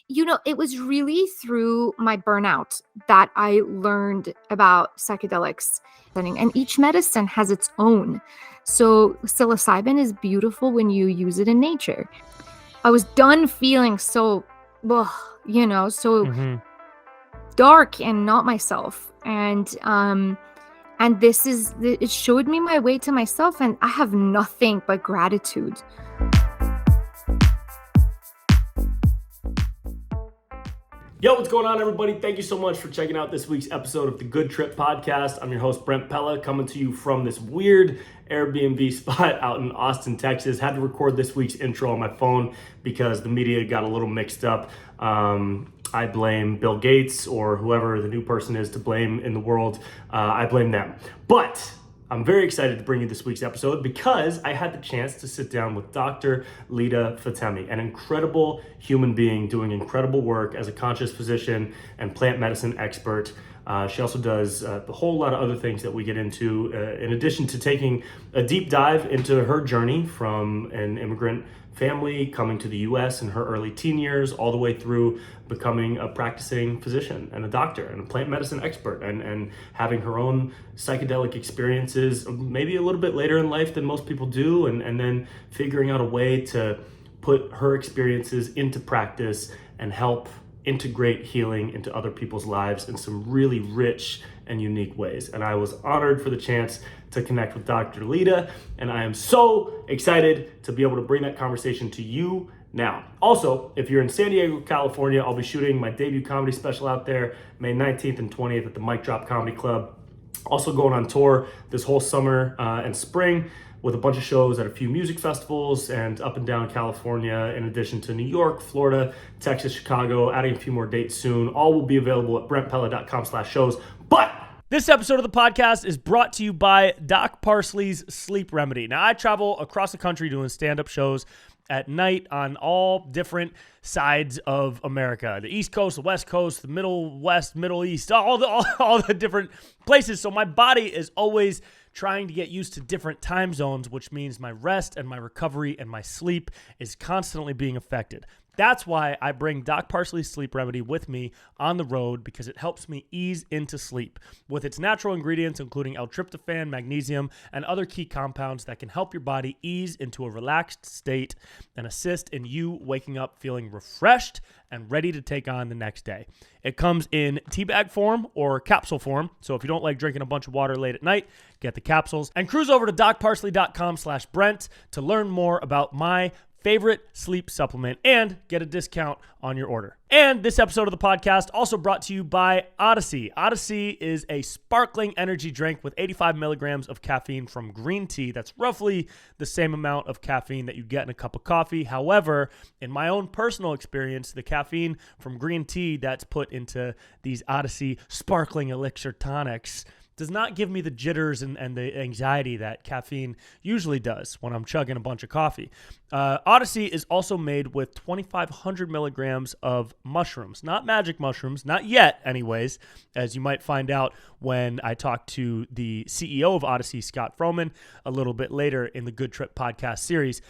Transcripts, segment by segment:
It was really through my burnout that I learned about psychedelics. And each medicine has its own. So psilocybin is beautiful when you use it in nature. I was done feeling so, ugh, so Mm-hmm. dark and not myself. And it showed me my way to myself, and I have nothing but gratitude. Yo, what's going on, everybody? Thank you so much for checking out this week's episode of the Good Trip Podcast. I'm your host, Brent Pella, coming to you from this weird Airbnb spot out in Austin, Texas. Had to record this week's intro on my phone because the media got a little mixed up. I blame Bill Gates or whoever the new person is to blame in the world. I blame them. But I'm very excited to bring you this week's episode because I had the chance to sit down with Dr. Lida Fatemi, an incredible human being doing incredible work as a conscious physician and plant medicine expert. She also does a whole lot of other things that we get into, in addition to taking a deep dive into her journey from an immigrant family coming to the US in her early teen years, all the way through becoming a practicing physician and a doctor and a plant medicine expert, and having her own psychedelic experiences maybe a little bit later in life than most people do, and then figuring out a way to put her experiences into practice and help integrate healing into other people's lives in some really rich and unique ways. And I was honored for the chance to connect with Dr. Lida, and I am so excited to be able to bring that conversation to you now. Also, if you're in San Diego, California, I'll be shooting my debut comedy special out there May 19th and 20th at the Mic Drop Comedy Club. Also going on tour this whole summer and spring with a bunch of shows at a few music festivals and up and down California, in addition to New York, Florida, Texas, Chicago, adding a few more dates soon. All will be available at brentpella.com/shows. But this episode of the podcast is brought to you by Doc Parsley's Sleep Remedy. Now, I travel across the country doing stand-up shows at night on all different sides of America. The East Coast, the West Coast, the Middle West, Middle East, all the different places. So my body is always trying to get used to different time zones, which means my rest and my recovery and my sleep is constantly being affected. That's why I bring Doc Parsley's Sleep Remedy with me on the road, because it helps me ease into sleep with its natural ingredients, including L-tryptophan, magnesium, and other key compounds that can help your body ease into a relaxed state and assist in you waking up feeling refreshed and ready to take on the next day. It comes in tea bag form or capsule form, so if you don't like drinking a bunch of water late at night, get the capsules. And cruise over to docparsley.com/Brent to learn more about my favorite sleep supplement and get a discount on your order. And this episode of the podcast also brought to you by Odyssey. Odyssey is a sparkling energy drink with 85 milligrams of caffeine from green tea. That's roughly the same amount of caffeine that you get in a cup of coffee. However, in my own personal experience, the caffeine from green tea that's put into these Odyssey sparkling elixir tonics does not give me the jitters and the anxiety that caffeine usually does when I'm chugging a bunch of coffee. Odyssey is also made with 2,500 milligrams of mushrooms, not magic mushrooms, not yet anyways, as you might find out when I talk to the CEO of Odyssey, Scott Froman, a little bit later in the Good Trip podcast series.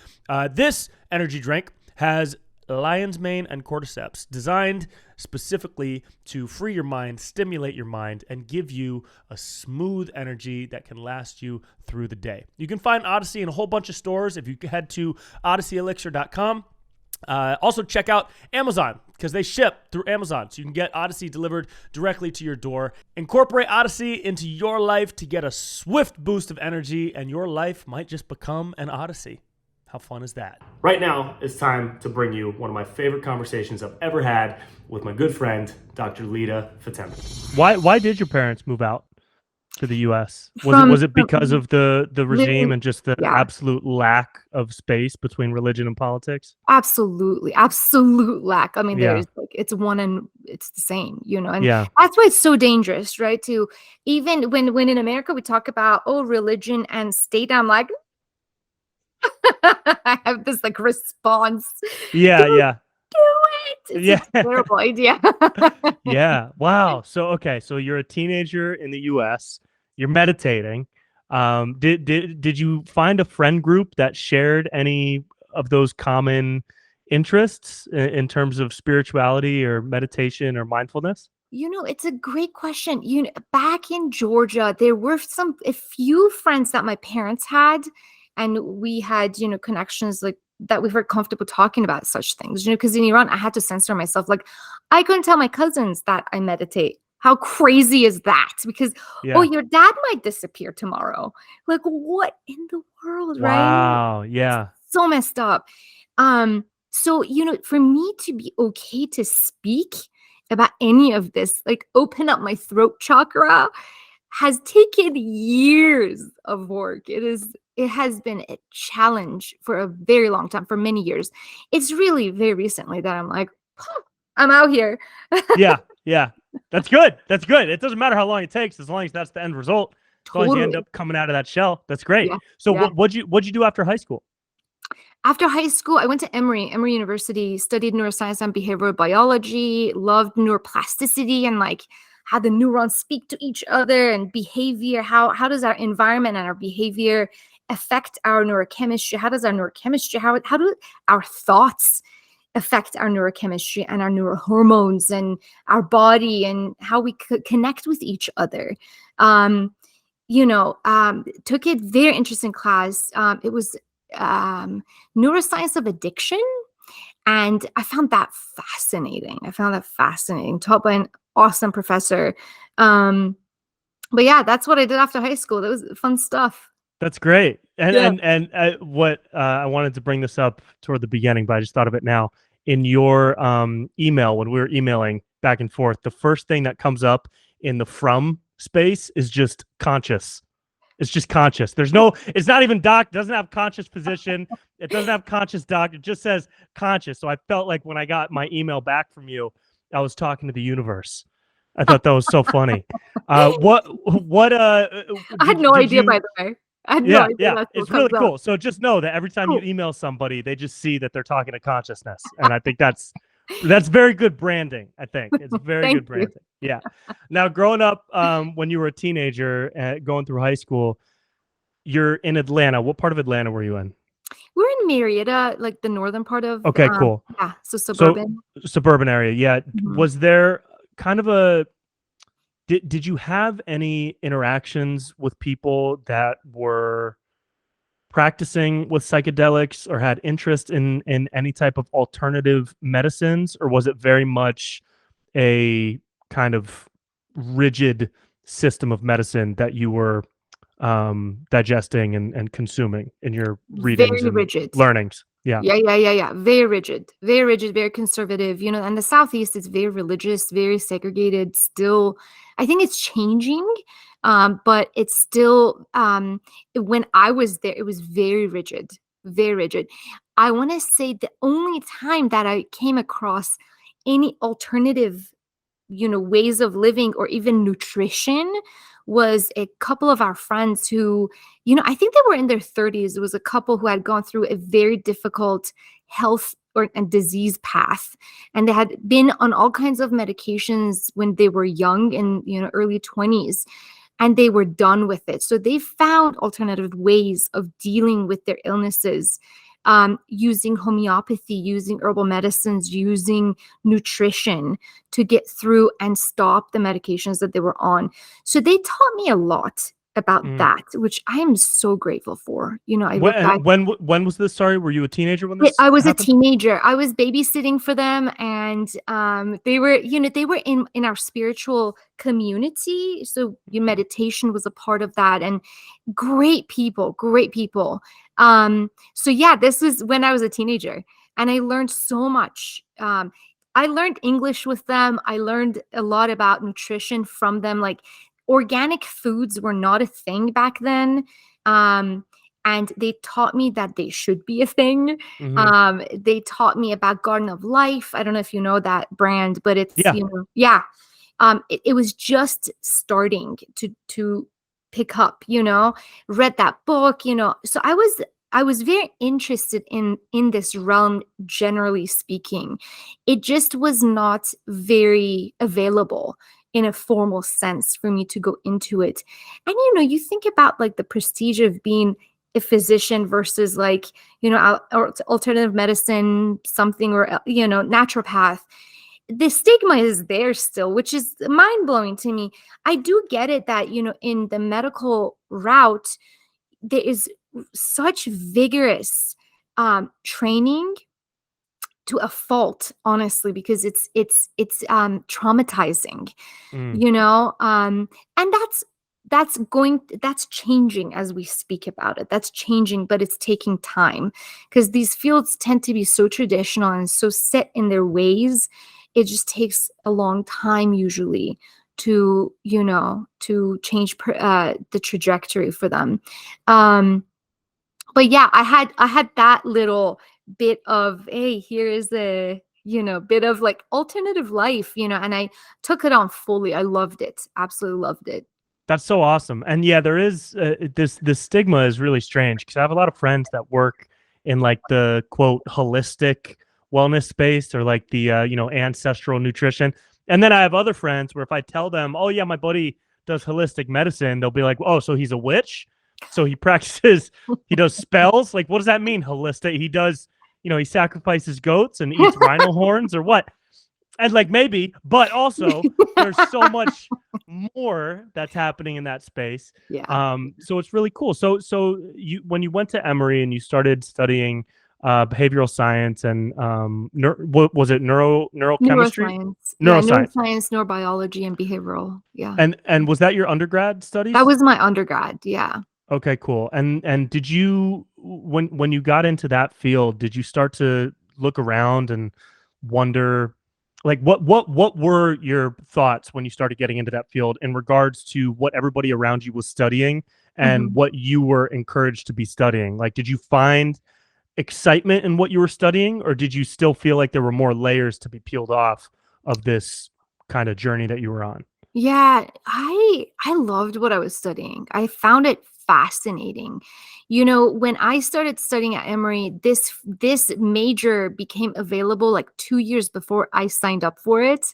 This energy drink has lion's mane and cordyceps, designed specifically to free your mind, stimulate your mind, and give you a smooth energy that can last you through the day. You can find Odyssey in a whole bunch of stores if you head to odysseyelixir.com. Also check out Amazon, because they ship through Amazon, so you can get Odyssey delivered directly to your door. Incorporate Odyssey into your life to get a swift boost of energy, and your life might just become an Odyssey. How fun is that? right now, it's time to bring you one of my favorite conversations I've ever had with my good friend, Dr. Lida Fatemi. Why did your parents move out to the U.S.? Was it because of the regime and just the absolute lack of space between religion and politics? Absolute lack. I mean, there's like it's one and it's the same, and that's why it's so dangerous, right? To even when in America we talk about religion and state, I'm like, I have this like response. Yeah. Do it. It's a terrible idea. Yeah. Wow. So you're a teenager in the U.S. You're meditating. Did you find a friend group that shared any of those common interests in terms of spirituality or meditation or mindfulness? It's a great question. Back in Georgia, there were a few friends that my parents had, and we had, connections like that we were comfortable talking about such things, because in Iran, I had to censor myself. Like, I couldn't tell my cousins that I meditate. How crazy is that? Because, oh, Yeah. your dad might disappear tomorrow. Like, what in the world, right? Wow. Yeah. So messed up. So, for me to be okay to speak about any of this, like open up my throat chakra, has taken years of work. It has been a challenge for a very long time, for many years. It's really very recently that I'm like, "Huh, I'm out here." Yeah. Yeah. That's good. That's good. It doesn't matter how long it takes, as long as that's the end result. As long as you end Totally. up coming out of that shell, that's great. Yeah. So Yeah. what'd you do after high school? After high school, I went to Emory University, studied neuroscience and behavioral biology, loved neuroplasticity and like how the neurons speak to each other and behavior. How does our environment and our behavior affect our neurochemistry? How does our neurochemistry, how do our thoughts affect our neurochemistry and our neurohormones and our body and how we connect with each other? Took a very interesting class. It was neuroscience of addiction. And I found that fascinating. Taught by an awesome professor. But yeah, that's what I did after high school. That was fun stuff. That's great. And Yeah. what I wanted to bring this up toward the beginning, but I just thought of it now. In your email, when we were emailing back and forth, the first thing that comes up in the from space is just conscious. It's just conscious. It's not even doc, doesn't have conscious position. It doesn't have conscious doc. It just says conscious. So I felt like when I got my email back from you, I was talking to the universe. I thought that was so funny. What I had no idea, by the way. I had no yeah, idea yeah, that's what it's really comes cool. up. So just know that every time you Cool. email somebody, they just see that they're talking to consciousness, and I think that's very good branding. I think it's very Thank good you. branding. Yeah. Now, growing up, when you were a teenager, going through high school, you're in Atlanta. What part of Atlanta were you in? We're in Marietta, like the northern part of, Okay, cool. yeah, so So suburban. suburban area. Yeah. Mhm. Was there kind of did you have any interactions with people that were practicing with psychedelics or had interest in any type of alternative medicines, or was it very much a kind of rigid system of medicine that you were digesting and consuming in your readings Very and rigid. learnings? Yeah. Yeah. Very rigid, very conservative. And the Southeast is very religious, very segregated. Still, I think it's changing, but it's still. When I was there, it was very rigid, very rigid. I want to say the only time that I came across any alternative, ways of living or even nutrition was a couple of our friends who, I think they were in their 30s. It was a couple who had gone through a very difficult health and disease path, and they had been on all kinds of medications when they were young in, early 20s, and they were done with it. So they found alternative ways of dealing with their illnesses, using homeopathy, using herbal medicines, using nutrition to get through and stop the medications that they were on. So they taught me a lot about Mm. that, which I am so grateful for. I look back. When was this? Sorry, were you a teenager when this I was a happened? teenager. I was babysitting for them, and they were, they were in our spiritual community. So meditation was a part of that, and great people, great people. So yeah, this was when I was a teenager, and I learned so much. I learned English with them. I learned a lot about nutrition from them. Like, organic foods were not a thing back then. And they taught me that they should be a thing. Mhm. They taught me about Garden of Life. I don't know if you know that brand, but it's, Yeah. Yeah. It was just starting to pick up, read that book, so I was very interested in this realm, generally speaking. It just was not very available in a formal sense for me to go into it. And you think about like the prestige of being a physician versus like, alternative medicine, something, or, naturopath. The stigma is there still, which is mind blowing to me. I do get it that, in the medical route, there is such vigorous training to a fault, honestly, because it's traumatizing, Mm. and that's changing as we speak about it. That's changing, but it's taking time because these fields tend to be so traditional and so set in their ways. It just takes a long time usually to change the trajectory for them. But yeah, I had that little bit of, hey, here is a bit of like alternative life, and I took it on fully. I loved it, absolutely loved it. That's so awesome. And yeah, there is this stigma is really strange because I have a lot of friends that work in like the quote holistic wellness space or like the ancestral nutrition. And then I have other friends where if I tell them, "Oh yeah, my buddy does holistic medicine," they'll be like, "Oh, so he's a witch? So he practices, he does spells? Like what does that mean holistic? He does, he sacrifices goats and eats rhino horns or what?" And like maybe, but also there's so much more that's happening in that space. Yeah. So it's really cool. So you when you went to Emory and you started studying behavioral science and what was it, neurochemistry? Neuroscience. Yeah, Neuroscience. neuroscience, neurobiology, and behavioral. Yeah. And was that your undergrad That studies? was my undergrad. Yeah. Okay, cool. And did you when you got into that field, did you start to look around and wonder like what were your thoughts when you started getting into that field in regards to what everybody around you was studying and Mhm. what you were encouraged to be studying? Like did you find excitement in what you were studying or did you still feel like there were more layers to be peeled off of this kind of journey that you were on? Yeah, I loved what I was studying. I found it fascinating. When I started studying at Emory, this major became available like 2 years before I signed up for it.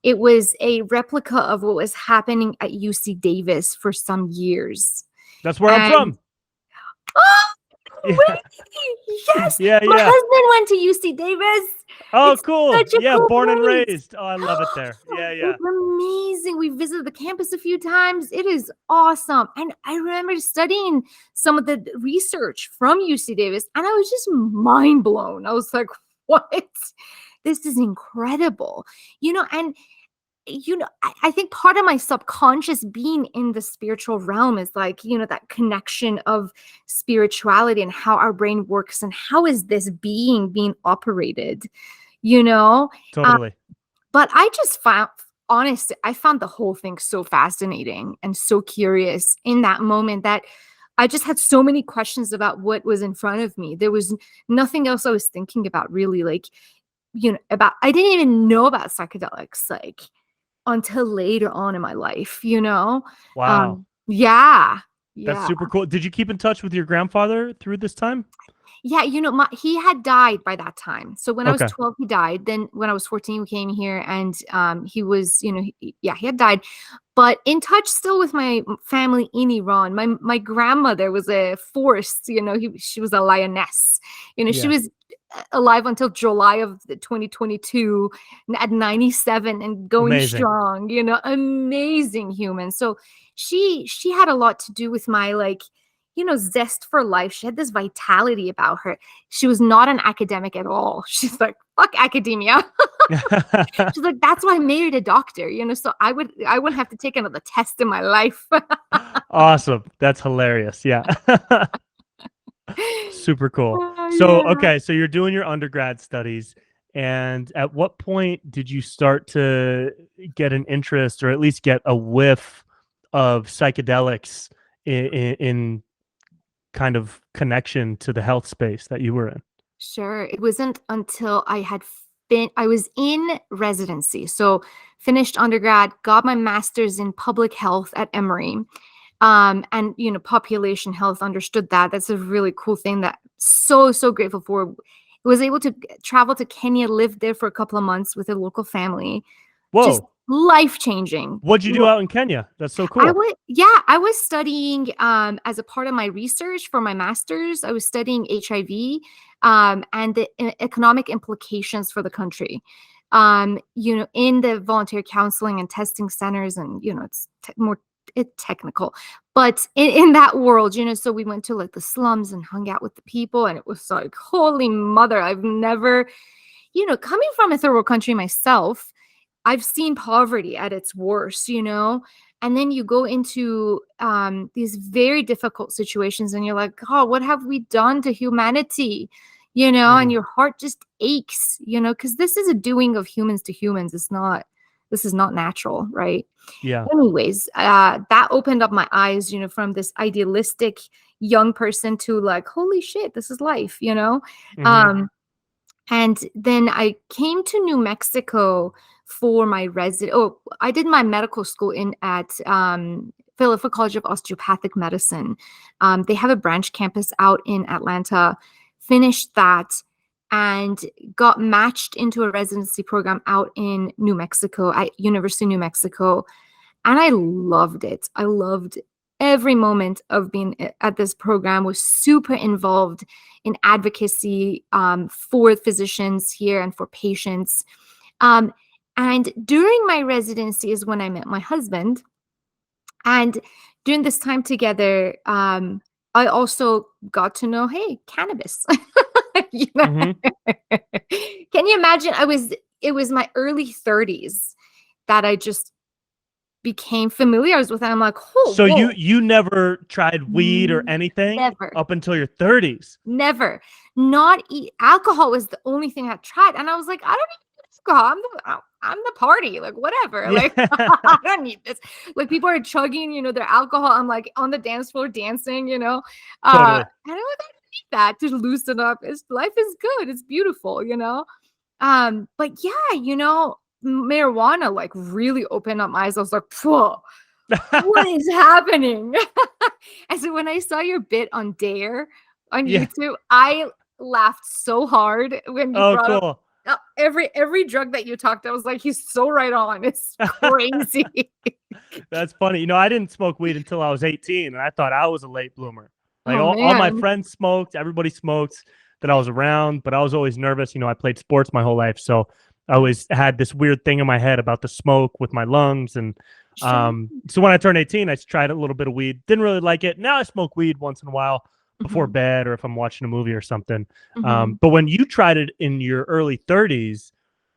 It was a replica of what was happening at UC Davis for some years. That's where I'm And from. oh, Yeah. wait, yes, Yeah, my yeah. husband went to UC Davis. Oh, It's cool. such a Yeah, cool born and place. raised. Oh, I love it there. Yeah, yeah. It's amazing. We visited the campus a few times. It is awesome. And I remember studying some of the research from UC Davis, and I was just mind blown. I was like, what? This is incredible. And I think part of my subconscious being in the spiritual realm is like, that connection of spirituality and how our brain works and how is this being operated, you know? Totally. But I found the whole thing so fascinating and so curious in that moment that I just had so many questions about what was in front of me. There was nothing else I was thinking about really, like, I didn't even know about psychedelics, like, until later on in my life, Wow. Yeah. That's Yeah. super cool. Did you keep in touch with your grandfather through this time? Yeah, he had died by that time. So when I was Okay. 12, he died. Then when I was 14, we came here and he was, he had died. But in touch still with my family in Iran. My grandmother was a force, she was a lioness. She Yeah. was alive until July of 2022 at 97 and going Amazing. strong, amazing human. So she had a lot to do with my like zest for life. She had this vitality about her. She was not an academic at all. She's like, fuck academia. She's like, that's why I married a doctor, so I wouldn't have to take another test in my life. Awesome. That's hilarious. Yeah. Super cool. So, Yeah. okay, so you're doing your undergrad studies, and at what point did you start to get an interest or at least get a whiff of psychedelics in kind of connection to the health space that you were in? Sure. It wasn't until I was in residency. So finished undergrad, got my master's in public health at Emory. And population health, understood that. That's a really cool thing that so grateful for. Was able to travel to Kenya, live there for a couple of months with a local family. Just Whoa. life-changing. What'd you do out in Kenya? That's so cool. I was studying as a part of my research for my master's. I was studying HIV and the economic implications for the country. In the voluntary counseling and testing centers, and it's technical, but in that world, so we went to like the slums and hung out with the people, and it was like, holy mother, I've never, coming from a third world country myself, I've seen poverty at its worst, and then you go into these very difficult situations and you're like, God, what have we done to humanity? And your heart just aches, because this is a doing of humans to humans. This is not natural, right? Yeah. Anyways, that opened up my eyes, from this idealistic young person to like, holy shit, this is life, and then I came to New Mexico for my I did my medical school at Philadelphia College of Osteopathic Medicine. They have a branch campus out in Atlanta. Finished that and got matched into a residency program out in New Mexico at University of New Mexico. And I loved it. I loved every moment of being at this program. Was super involved in advocacy for physicians here and for patients. And during my residency is when I met my husband. And during this time together, I also got to know, hey, cannabis. Can you imagine? It was my early 30s that I just became familiar with it. I'm like, oh, so whoa. you never tried weed or anything? Never. Up until your 30s? Never. Not alcohol was the only thing I tried, and I was like, I don't need alcohol. I'm the party, like whatever. Yeah. Like I don't need this. Like people are chugging, their alcohol. I'm like on the dance floor dancing, Totally. I don't need that to loosen up. Life is good. It's beautiful, But yeah, marijuana like really opened up my eyes. I was like, whoa, what is happening? And so when I saw your bit on Dare on YouTube, I laughed so hard when you brought up every drug that you talked. I was like, he's so right on. It's crazy. That's funny. I didn't smoke weed until I was 18, and I thought I was a late bloomer. Like all my friends smoked, everybody smoked that I was around, but I was always nervous. I played sports my whole life, so I always had this weird thing in my head about the smoke with my lungs. And so when I turned 18, I tried a little bit of weed. Didn't really like it. Now I smoke weed once in a while before bed or if I'm watching a movie or something. But when you tried it in your early 30s,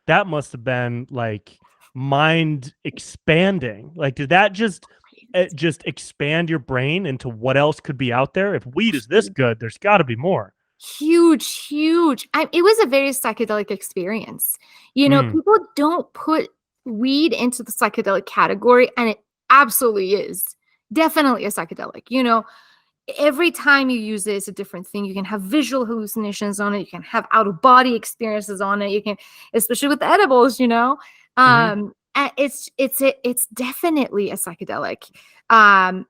that must have been like mind expanding. Like, did that just expand your brain into what else could be out there? If weed is this good, there's got to be more. Huge. It was a very psychedelic experience. People don't put weed into the psychedelic category, and it absolutely is definitely a psychedelic. Every time you use it, it's a different thing. You can have visual hallucinations on it. You can have out-of-body experiences on it. You can, especially with the edibles, and it's definitely a psychedelic. And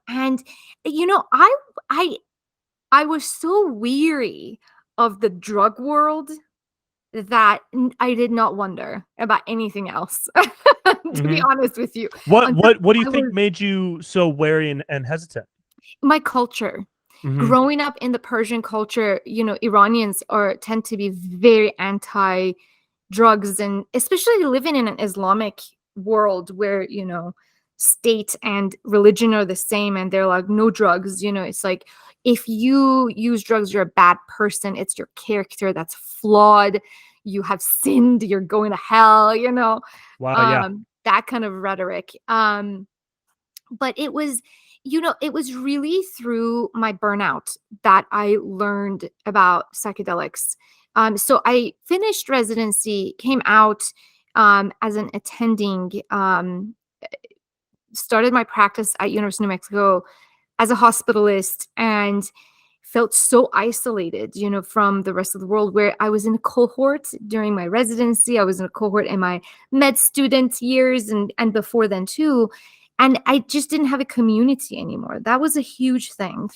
I was so weary of the drug world that I did not wonder about anything else, to be honest with you. What do you think made you so wary and hesitant? My culture. Growing up in the Persian culture, Iranians tend to be very anti-drugs, and especially living in an Islamic world where, state and religion are the same, and they're like, no drugs. It's like, if you use drugs, you're a bad person. It's your character that's flawed. You have sinned. You're going to hell, Wow, that kind of rhetoric. But it was, it was really through my burnout that I learned about psychedelics. So I finished residency, came out as an attending, started my practice at University of New Mexico as a hospitalist, and felt so isolated, from the rest of the world, where I was in a cohort during my residency. I was in a cohort in my med student years and before then too. And I just didn't have a community anymore. That was a huge thing.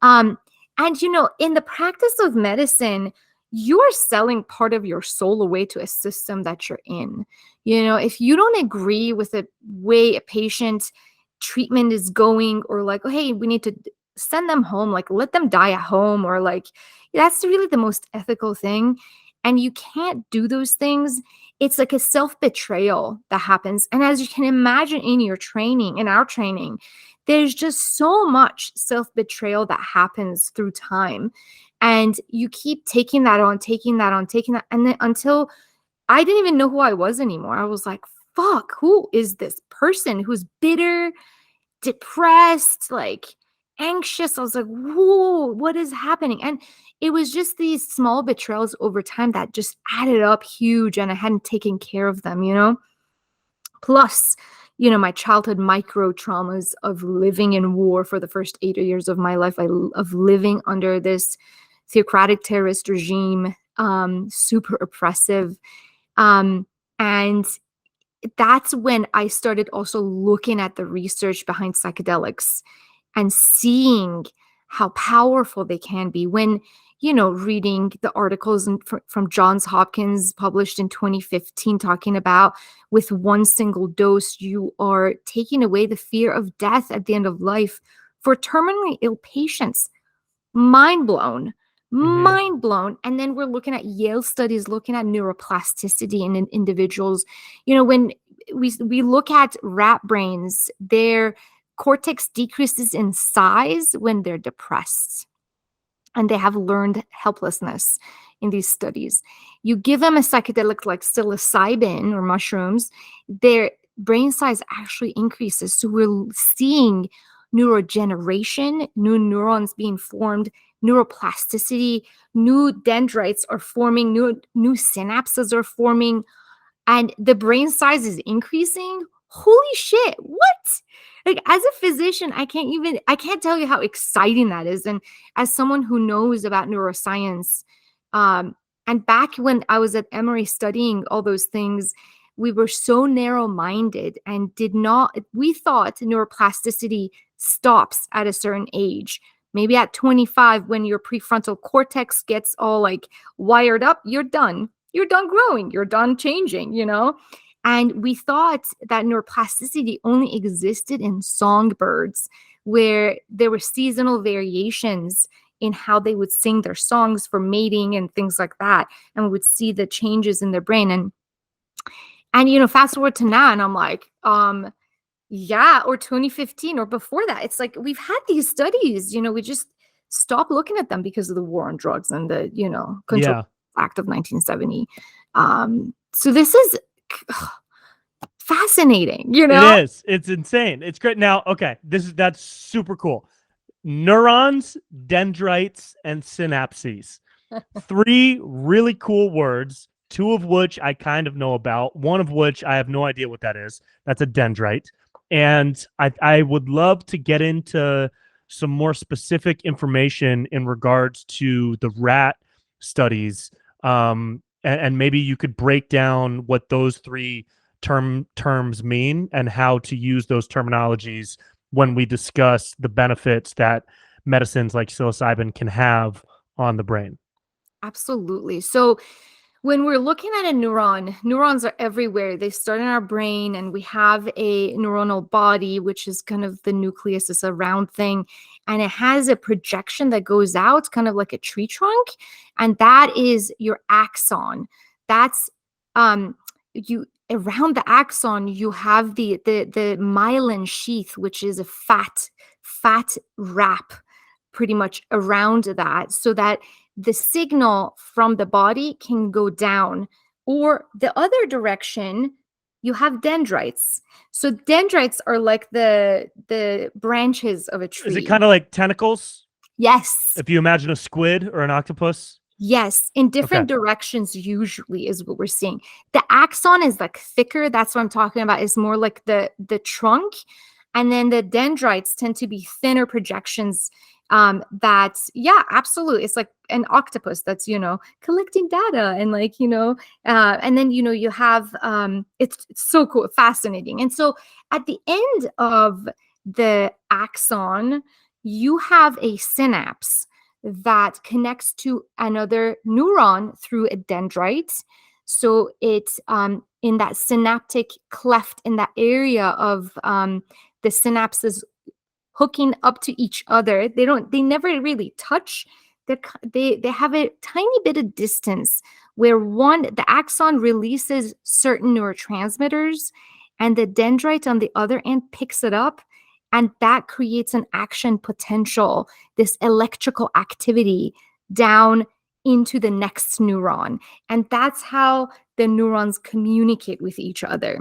And, in the practice of medicine, you are selling part of your soul away to a system that you're in. If you don't agree with the way a patient treatment is going, or like, oh, hey, we need to send them home, like let them die at home, or like, that's really the most ethical thing. And you can't do those things. It's like a self-betrayal that happens. And as you can imagine in your training, in our training, there's just so much self-betrayal that happens through time. And you keep taking that on, taking that on, taking that. And then until I didn't even know who I was anymore. I was like, fuck, who is this person who's bitter, depressed, like anxious? I was like, whoa, what is happening? And it was just these small betrayals over time that just added up huge, and I hadn't taken care of them. Plus, my childhood micro traumas of living in war for the first 8 years of my life, of living under this theocratic terrorist regime, super oppressive. And that's when I started also looking at the research behind psychedelics and seeing how powerful they can be when, reading the articles from Johns Hopkins published in 2015, talking about with one single dose, you are taking away the fear of death at the end of life for terminally ill patients. Mind blown. Mind blown. And then we're looking at Yale studies looking at neuroplasticity in individuals. When we look at rat brains, their cortex decreases in size when they're depressed, and they have learned helplessness in these studies. You give them a psychedelic like psilocybin or mushrooms, their brain size actually increases. So we're seeing neurogeneration, new neurons being formed, neuroplasticity, new dendrites are forming, new synapses are forming, and the brain size is increasing. Holy shit, what? Like, as a physician, I can't tell you how exciting that is. And as someone who knows about neuroscience, and back when I was at Emory studying all those things, we were so narrow-minded and we thought neuroplasticity stops at a certain age. Maybe at 25, when your prefrontal cortex gets all like wired up, you're done. You're done growing. You're done changing, And we thought that neuroplasticity only existed in songbirds, where there were seasonal variations in how they would sing their songs for mating and things like that. And we would see the changes in their brain. And fast forward to now, and I'm like, yeah, or 2015 or before that. It's like we've had these studies, we just stopped looking at them because of the war on drugs and the, Control Act of 1970. So this is fascinating, It is. It's insane. It's great. Now, okay, that's super cool. Neurons, dendrites, and synapses. 3 really cool words, 2 of which I kind of know about, 1 of which I have no idea what that is. That's a dendrite. And I would love to get into some more specific information in regards to the rat studies. And maybe you could break down what those 3 terms mean and how to use those terminologies when we discuss the benefits that medicines like psilocybin can have on the brain. Absolutely. So when we're looking at a neuron, neurons are everywhere. They start in our brain, and we have a neuronal body, which is kind of the nucleus. It's a round thing, and it has a projection that goes out, kind of like a tree trunk, and that is your axon. That's you around the axon. You have the myelin sheath, which is a fat wrap, pretty much around that, so that the signal from the body can go down. Or the other direction, you have dendrites. So dendrites are like the branches of a tree. Is it kind of like tentacles? Yes. If you imagine a squid or an octopus? Yes, in different directions usually is what we're seeing. The axon is like thicker. That's what I'm talking about. It's more like the trunk. And then the dendrites tend to be thinner projections. Absolutely. It's like an octopus that's, collecting data and like, and then, you have, it's so cool, fascinating. And so at the end of the axon, you have a synapse that connects to another neuron through a dendrite. So it's in that synaptic cleft in that area of the synapses hooking up to each other. They never really touch. They have a tiny bit of distance where the axon releases certain neurotransmitters and the dendrite on the other end picks it up, and that creates an action potential, this electrical activity down into the next neuron. And that's how the neurons communicate with each other.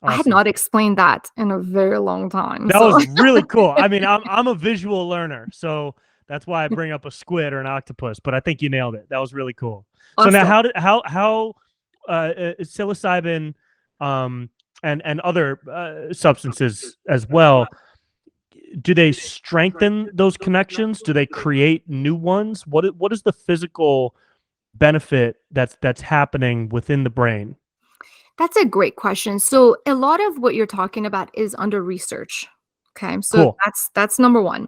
I had Awesome. not explained that in a very long time. That so. was really cool. I mean, I'm a visual learner, so that's why I bring up a squid or an octopus. But I think you nailed it. That was really cool. So now, Awesome. how psilocybin, and other substances as well, do they strengthen those connections? Do they create new ones? What is the physical benefit that's happening within the brain? That's a great question. So a lot of what you're talking about is under research. Okay, so Cool. that's number one.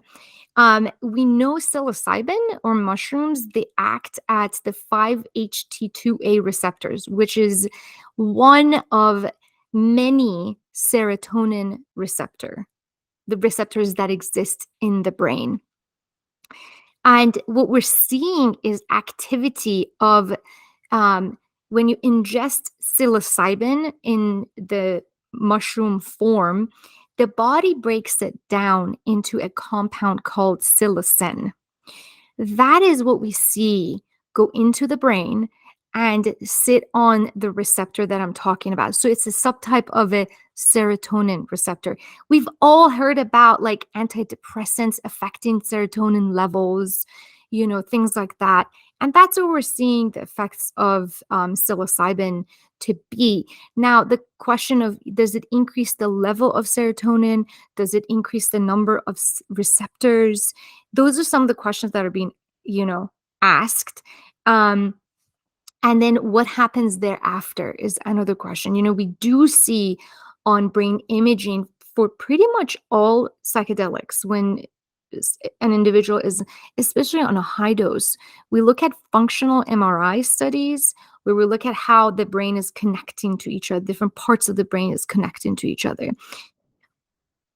We know psilocybin or mushrooms, they act at the 5-HT2A receptors, which is one of many serotonin the receptors that exist in the brain. And what we're seeing is activity of when you ingest psilocybin in the mushroom form, the body breaks it down into a compound called psilocin. That is what we see go into the brain and sit on the receptor that I'm talking about. So it's a subtype of a serotonin receptor. We've all heard about like antidepressants affecting serotonin levels, things like that. And that's what we're seeing the effects of psilocybin to be. Now, the question of does it increase the level of serotonin? Does it increase the number of receptors? Those are some of the questions that are being, asked. And then what happens thereafter is another question. We do see on brain imaging for pretty much all psychedelics when an individual is, especially on a high dose, we look at functional MRI studies where we look at how the brain is connecting to each other, different parts of the brain is connecting to each other.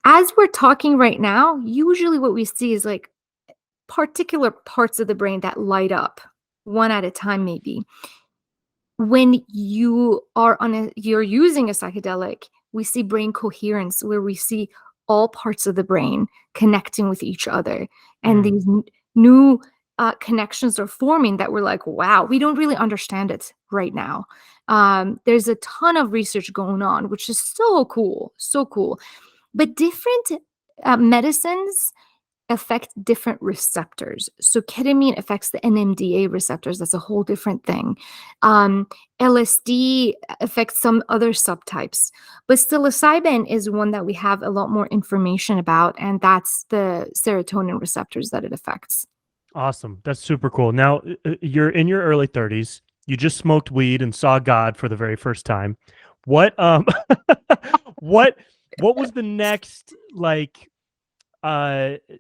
As we're talking right now, usually what we see is like particular parts of the brain that light up one at a time, maybe. When you're using a psychedelic, we see brain coherence where we see all parts of the brain connecting with each other. And these new connections are forming that we're like, wow, we don't really understand it right now. There's a ton of research going on, which is so cool, so cool. But different medicines affect different receptors. So ketamine affects the NMDA receptors. That's a whole different thing. LSD affects some other subtypes. But psilocybin is one that we have a lot more information about, and that's the serotonin receptors that it affects. Awesome. That's super cool. Now, you're in your early 30s. You just smoked weed and saw God for the very first time. What what was the next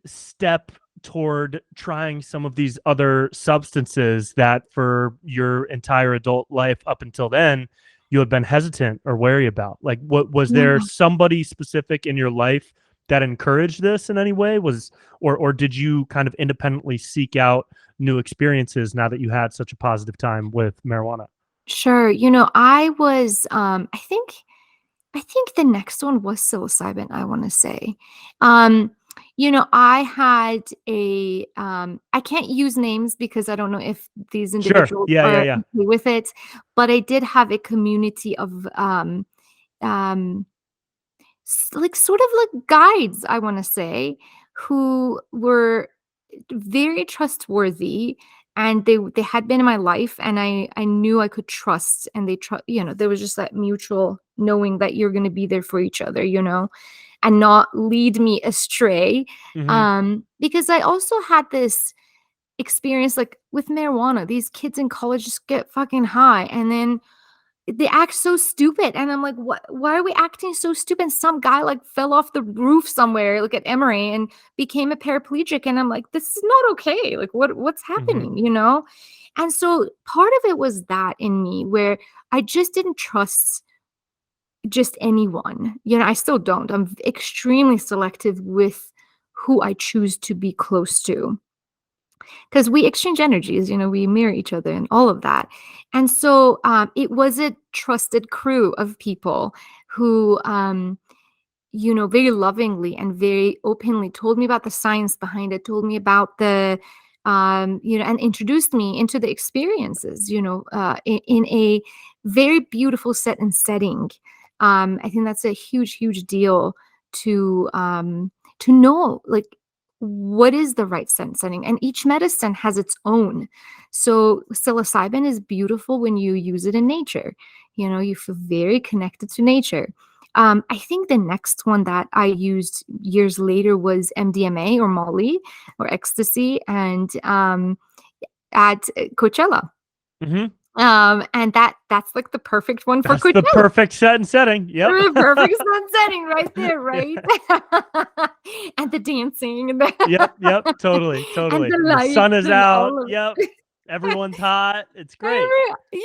step toward trying some of these other substances that for your entire adult life up until then you had been hesitant or wary about? Like, what was there somebody specific in your life that encouraged this in any way? Or did you kind of independently seek out new experiences now that you had such a positive time with marijuana? Sure. I was I think the next one was psilocybin, I want to say. I had I can't use names because I don't know if these Sure. individuals Yeah. are okay with it, but I did have a community of sort of like guides, I want to say, who were very trustworthy, and they had been in my life, and I knew I could trust, and there was just that mutual knowing that you're going to be there for each other, and not lead me astray. Because I also had this experience like with marijuana. These kids in college just get fucking high, and then they act so stupid. And I'm like, what, why are we acting so stupid? Some guy like fell off the roof somewhere, like at Emory, and became a paraplegic. And I'm like, this is not okay. Like what's Hmm. happening, you know? And so part of it was that in me where I just didn't trust just anyone. You know, I still don't. I'm extremely selective with who I choose to be close to because we exchange energies, you know, we mirror each other and all of that. And so it was a trusted crew of people who, you know, very lovingly and very openly told me about the science behind it, told me about the, you know, and introduced me into the experiences, you know, in a very beautiful set and setting. I think that's a huge, huge deal to know, like, what is the right scent setting, and each medicine has its own. So psilocybin is beautiful when you use it in nature. You know, you feel very connected to nature. I think the next one that I used years later was MDMA or Molly or ecstasy, and at Coachella. Hmm. And that's like the perfect one for That's the Coachella. perfect set and setting. Yep. The perfect sun setting right there, Yeah. right? And the dancing and the Yep. Yep. Totally. and Totally. the And the sun lights is and out. all of Yep. Everyone's hot. It's great. yes.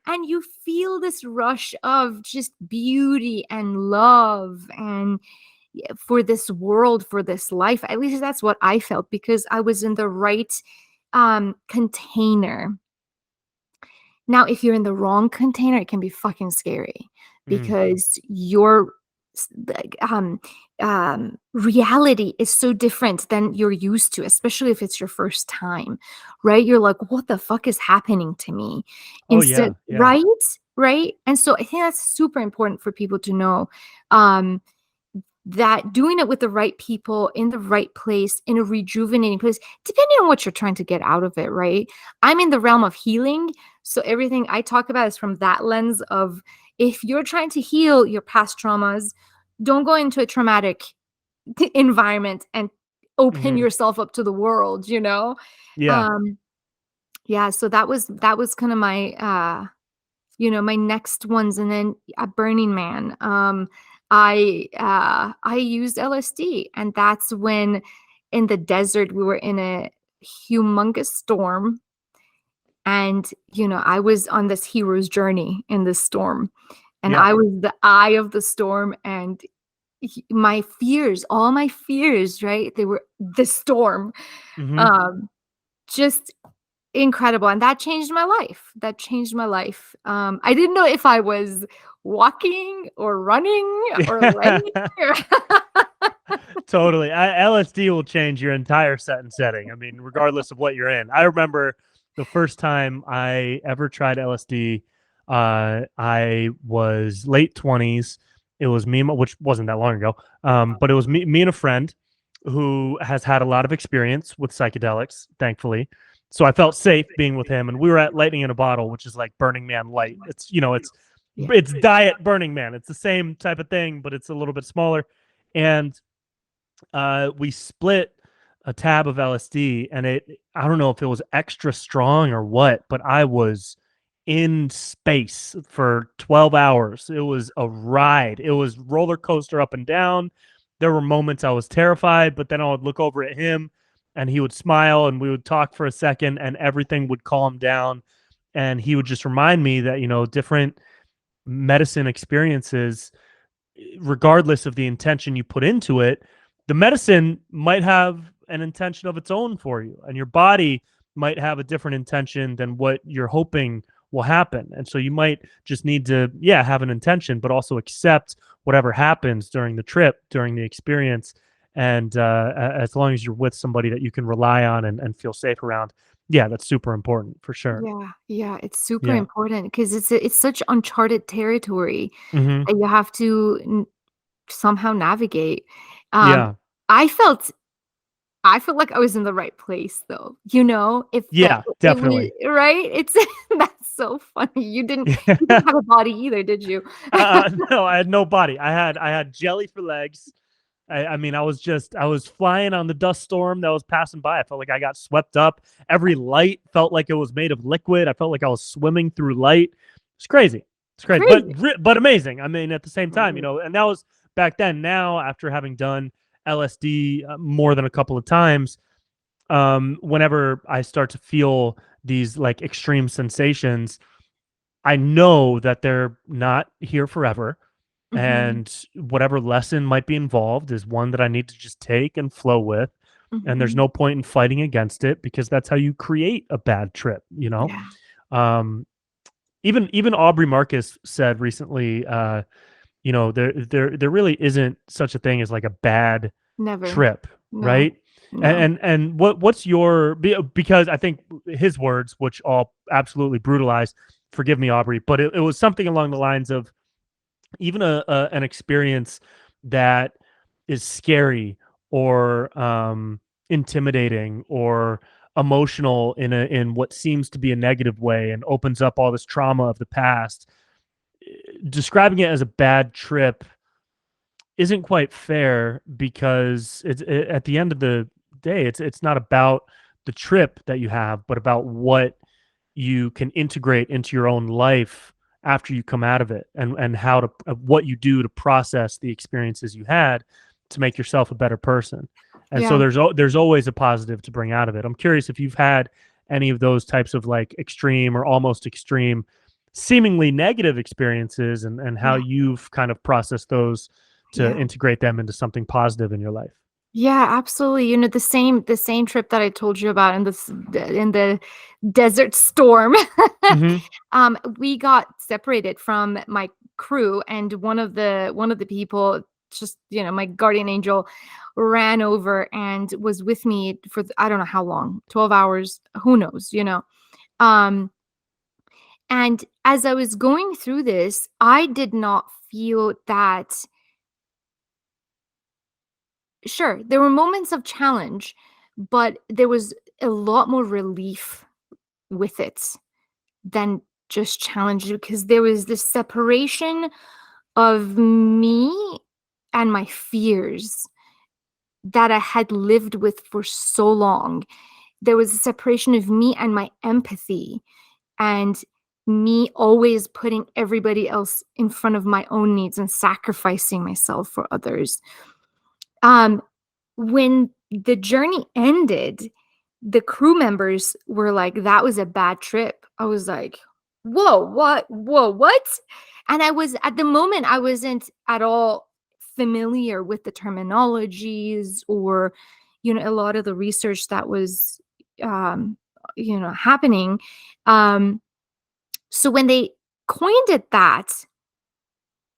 And you feel this rush of just beauty and love and for this world, for this life. At least that's what I felt because I was in the right container. Now, if you're in the wrong container, it can be fucking scary Mm. because your like, reality is so different than you're used to, especially if it's your first time, right? You're like, what the fuck is happening to me? Oh yeah. Yeah. Right? Right. And so I think that's super important for people to know. Um, that doing it with the right people in the right place in a rejuvenating place, depending on what you're trying to get out of it, right? I'm in the realm of healing. So everything I talk about is from that lens of if you're trying to heal your past traumas, don't go into a traumatic environment and open Hmm. yourself up to the world, you know? Yeah. Um, yeah, so that was kind of my you know, my next ones. And then at Burning Man, I used LSD, and that's when in the desert we were in a humongous storm, and you know, I was on this hero's journey in this storm, and Yeah. I was the eye of the storm, and my fears, all my fears, right? They were the storm. Hmm. Um, just incredible, and that changed my life. That changed my life. I didn't know if I was walking or running or laying Yeah. or Totally. LSD will change your entire set and setting. I mean, regardless of what you're in. I remember the first time I ever tried LSD. I was late 20s. It was me, which wasn't that long ago. But it was me and a friend who has had a lot of experience with psychedelics, thankfully. So I felt safe being with him, and we were at Lightning in a Bottle, which is like Burning Man light. It's yeah. it's diet Burning Man. It's the same type of thing, but it's a little bit smaller. And we split a tab of LSD, and I don't know if it was extra strong or what, but I was in space for 12 hours. It was a ride. It was roller coaster up and down. There were moments I was terrified, but then I would look over at him and he would smile and we would talk for a second and everything would calm down. And he would just remind me that, different medicine experiences, regardless of the intention you put into it, the medicine might have an intention of its own for you, and your body might have a different intention than what you're hoping will happen. And so you might just need to, yeah, have an intention, but also accept whatever happens during the trip, during the experience. And as long as you're with somebody that you can rely on and feel safe around, yeah, that's super important for sure. Yeah, yeah, it's super Yeah. important because it's such uncharted territory Hmm. that you have to somehow navigate. Um, Yeah. I felt I felt like I was in the right place though. You know, if that Yeah, it was definitely. right. It's that's so funny. You didn't have a body either, did you? No, I had no body. I had jelly for legs. I mean, I was flying on the dust storm that was passing by. I felt like I got swept up. Every light felt like it was made of liquid. I felt like I was swimming through light. It's crazy. It's crazy, Crazy. but amazing. I mean, at the same time, Mhm. and that was back then. Now, after having done LSD more than a couple of times, whenever I start to feel these like extreme sensations, I know that they're not here forever. Mhm. And whatever lesson might be involved is one that I need to just take and flow with. And there's Mhm. no point in fighting against it because that's how you create a bad trip, Yeah. Um, even Aubrey Marcus said recently, there really isn't such a thing as like a bad Never. trip, No. right? No. And what's your because I think his words, which all absolutely brutalized, forgive me, Aubrey, but it was something along the lines of even an experience that is scary or intimidating or emotional in what seems to be a negative way and opens up all this trauma of the past. Describing it as a bad trip isn't quite fair because at the end of the day, it's not about the trip that you have, but about what you can integrate into your own life after you come out of it, and how to what you do to process the experiences you had to make yourself a better person. And so Yeah. there's always a positive to bring out of it. I'm curious if you've had any of those types of like extreme or almost extreme seemingly negative experiences, and how Yeah. you've kind of processed those to Yeah. integrate them into something positive in your life. Yeah, absolutely. The same trip that I told you about in the desert storm. Mm-hmm. We got separated from my crew, and one of the people, just, my guardian angel, ran over and was with me for I don't know how long, 12 hours, who knows. Um and as I was going through this, I did not feel that. Sure, there were moments of challenge, but there was a lot more relief with it than just challenge, because there was this separation of me and my fears that I had lived with for so long. There was a separation of me and my empathy, and me always putting everybody else in front of my own needs and sacrificing myself for others. Um, when the journey ended, the crew members were like, "That was a bad trip." I was like, "Whoa, what? Whoa, what?" And at the moment, I wasn't at all familiar with the terminologies, or, a lot of the research that was, um, happening. Um, so when they coined it that,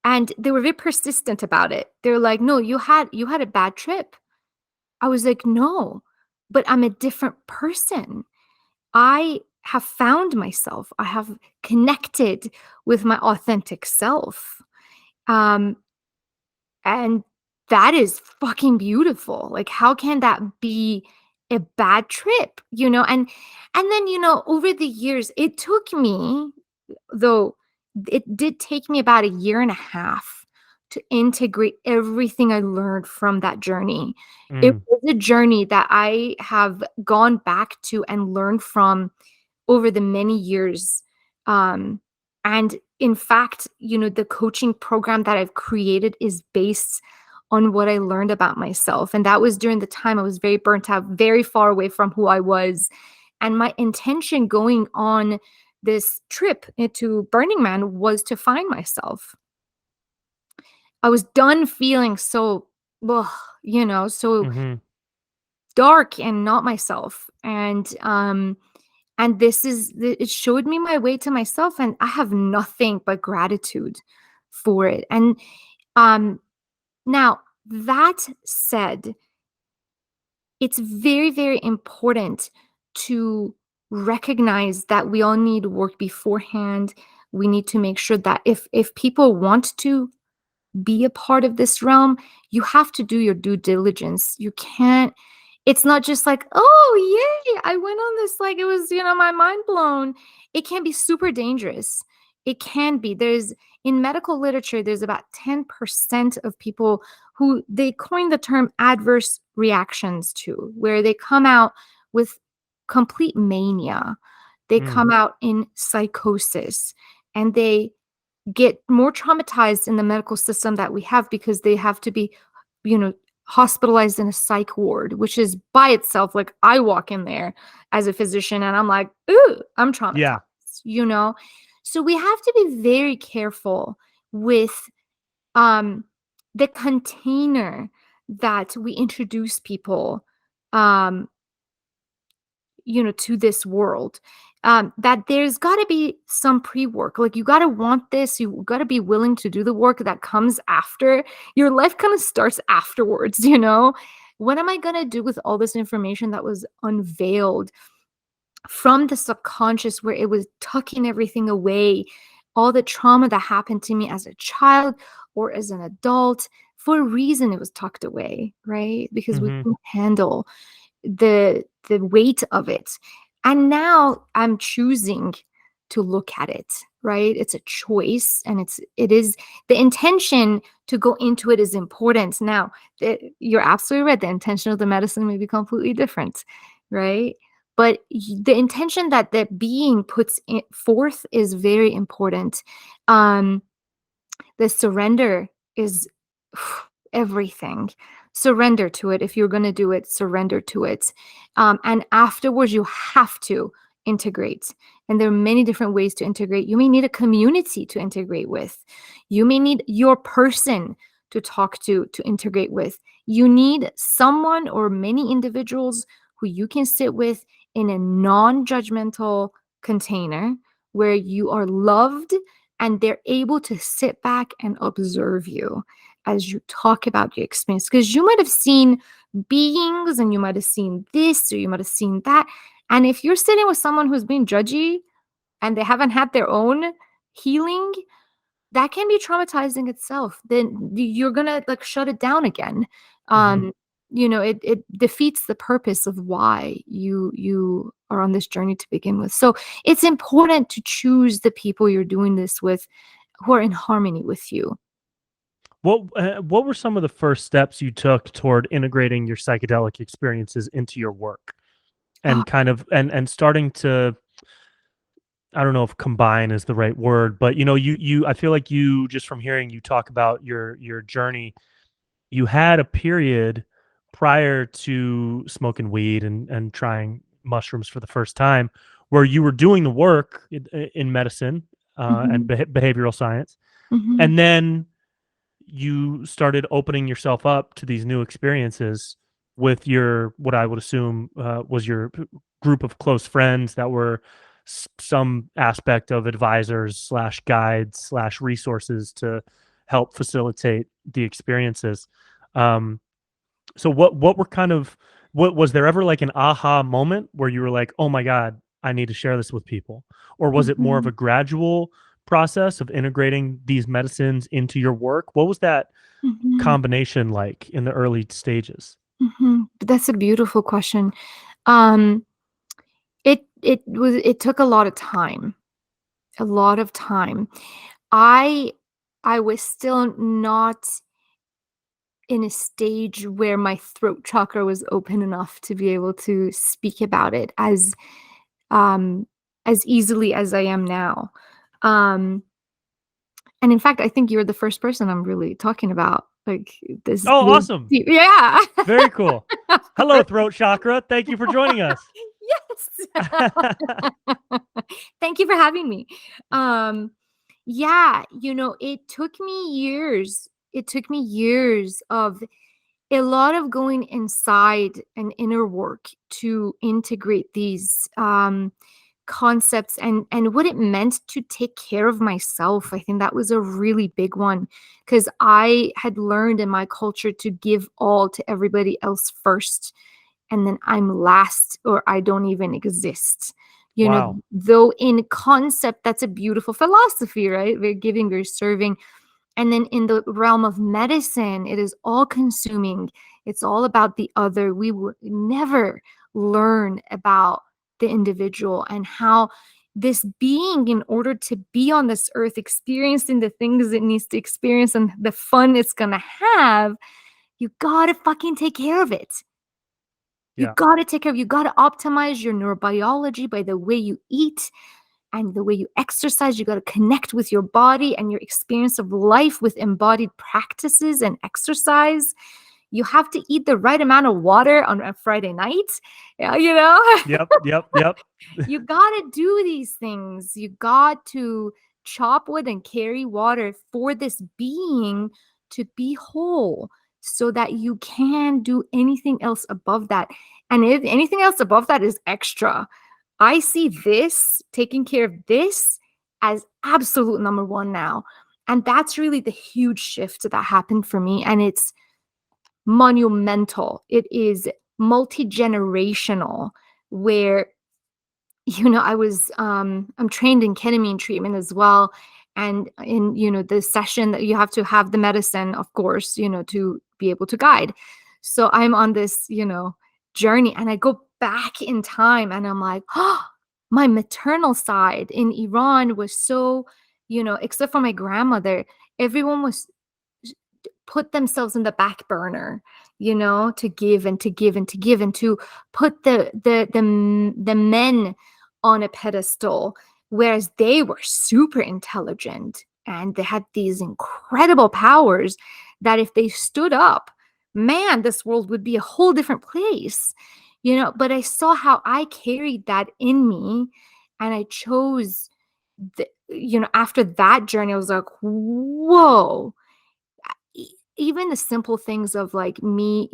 and they were very persistent about it, they're like, "No, you had a bad trip." I was like, "No, but I'm a different person. I have found myself. I have connected with my authentic self." Um, and that is fucking beautiful. Like, how can that be a bad trip? And then, over the years, it took me, though, it did take me about a year and a half to integrate everything I learned from that journey. It Mm, was a journey that I have gone back to and learned from over the many years. Um, and in fact, the coaching program that I've created is based on what I learned about myself. And that was during the time I was very burnt out, very far away from who I was. And my intention going on this trip into Burning Man was to find myself. I was done feeling so, ugh, so mm-hmm. dark and not myself. And it showed me my way to myself, and I have nothing but gratitude for it. And um now, that said, it's very, very important to recognize that we all need work beforehand. We need to make sure that if people want to be a part of this realm, you have to do your due diligence. You can't It's not just like, "Oh, yay, I went on this, like, it was, my mind blown." It can be super dangerous. It can be. In medical literature, there's about 10% of people who they coin the term adverse reactions to, where they come out with complete mania. They Mm, come out in psychosis. and they get more traumatized in the medical system that we have because they have to be, hospitalized in a psych ward, which is by itself, like, I walk in there as a physician and I'm like, ooh, I'm Yeah. traumatized. So we have to be very careful with um the container that we introduce people um to this world. That there's got to be some pre-work. Like, you got to want this, you got to be willing to do the work that comes after. Your life kind of starts afterwards. What am I going to do with all this information that was unveiled from the subconscious, where it was tucking everything away, all the trauma that happened to me as a child or as an adult? For a reason it was tucked away, right? Because we Mm-hmm. couldn't handle the weight of it. And now I'm choosing to look at it, right? It's a choice, and it is the intention to go into it is important. Now, you're absolutely right. The intention of the medicine may be completely different, right? But the intention that the being puts forth is very important. The surrender is everything. Surrender to it. If you're going to do it, surrender to it. And afterwards, you have to integrate. And there are many different ways to integrate. You may need a community to integrate with. You may need your person to talk to integrate with. You need someone or many individuals who you can sit with in a non-judgmental container where you are loved and they're able to sit back and observe you as you talk about your experience. Because you might have seen beings and you might have seen this or you might have seen that. And if you're sitting with someone who's being judgy and they haven't had their own healing, that can be traumatizing itself. Then you're gonna like shut it down again. Mm-hmm. It defeats the purpose of why you are on this journey to begin with. So it's important to choose the people you're doing this with who are in harmony with you. What were some of the first steps you took toward integrating your psychedelic experiences into your work, Uh, and kind of and starting to, I don't know if combine is the right word, but you I feel like, you just from hearing you talk about your journey, you had a period prior to smoking weed and trying mushrooms for the first time, where you were doing the work in medicine, and mhm, behavioral science, mhm, and then you started opening yourself up to these new experiences with your, what I would assume was your group of close friends that were some aspect of advisors slash guides slash resources to help facilitate the experiences. Um, so what were kind of, what was there ever like an aha moment where you were like, oh my God, I need to share this with people? Or was it more of mhm, a gradual process of integrating these medicines into your work? What was that mhm, combination like in the early stages? mhm. That's a beautiful question. Um, it took a lot of time, a lot of time. I I was still not in a stage where my throat chakra was open enough to be able to speak about it um as easily as I am now. Um and in fact, I think you're the first person I'm really talking about like this. Oh, awesome. Yeah. Very cool. Of Hello, course. throat chakra. Thank you for joining us. Yes. Thank you for having me. Yeah, it took me years. It took me years of a lot of going inside and inner work to integrate these concepts and what it meant to take care of myself. I think that was a really big one because I had learned in my culture to give all to everybody else first, and then I'm last or I don't even exist. Wow. Though in concept, that's a beautiful philosophy, right? Very giving, very serving. And then in the realm of medicine, it is all consuming. It's all about the other. We would never learn about the individual and how this being, in order to be on this earth, experiencing the things it needs to experience and the fun it's going to have, you got to fucking take care of it. You Yeah. got to take care of, you got to optimize your neurobiology by the way you eat. and the way you exercise. You got to connect with your body and your experience of life with embodied practices and exercise. You have to eat the right amount of water on a Friday night. Yeah, Yep. You got to do these things. You got to chop wood and carry water for this being to be whole, so that you can do anything else above that. And if anything else above that is extra, I see this, taking care of this, as absolute number one now. And that's really the huge shift that happened for me. And it's monumental. It is multi-generational, where I'm trained in ketamine treatment as well. And in, the session that you have to have the medicine, of course, to be able to guide. So I'm on this, journey, and I go back in time and I'm like, oh, my maternal side in Iran was so, except for my grandmother, everyone was put themselves in the back burner, to give and to give and to give, and to put the men on a pedestal, whereas they were super intelligent and they had these incredible powers that if they stood up, man, this world would be a whole different place, but I saw how I carried that in me, and I chose after that journey, I was like, whoa. Even the simple things of like me,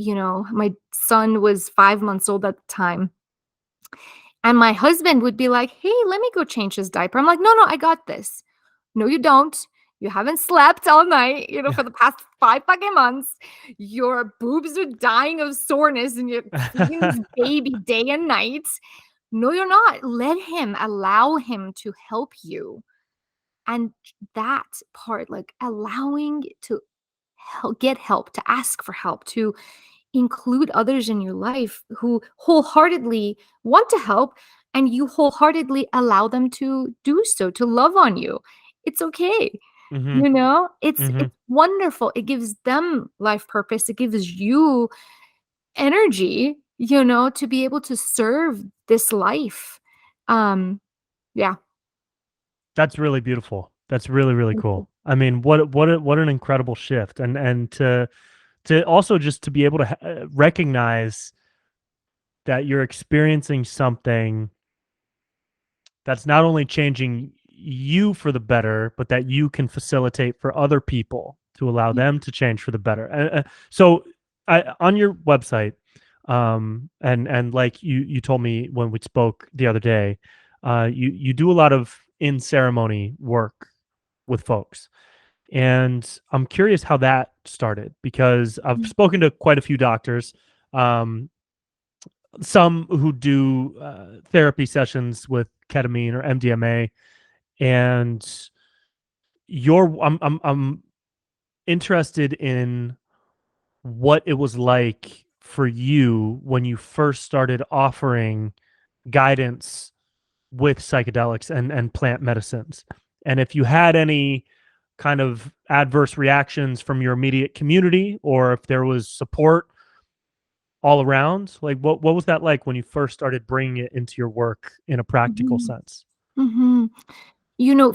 my son was 5 months old at the time. And my husband would be like, hey, let me go change his diaper. I'm like, no, I got this. No, you don't. You haven't slept all night, for the past 5 fucking months. Your boobs are dying of soreness and you're feeding this baby day and night. No, you're not. Allow him to help you. And that part, like allowing to get help, to ask for help, to include others in your life who wholeheartedly want to help, and you wholeheartedly allow them to do so, to love on you. It's okay. It's wonderful. It gives them life purpose. It gives you energy, to be able to serve this life. Yeah. That's really beautiful. That's really, really cool. I mean, what an incredible shift. And to also just to be able to recognize that you're experiencing something that's not only changing you for the better, but that you can facilitate for other people to allow them to change for the better. So on your website, and like you told me when we spoke the other day, you do a lot of in ceremony work with folks. And I'm curious how that started, because I've spoken to quite a few doctors, some who do therapy sessions with ketamine or MDMA, and I'm interested in what it was like for you when you first started offering guidance with psychedelics and plant medicines, and if you had any kind of adverse reactions from your immediate community, or if there was support all around. Like what was that like when you first started bringing it into your work in a practical sense?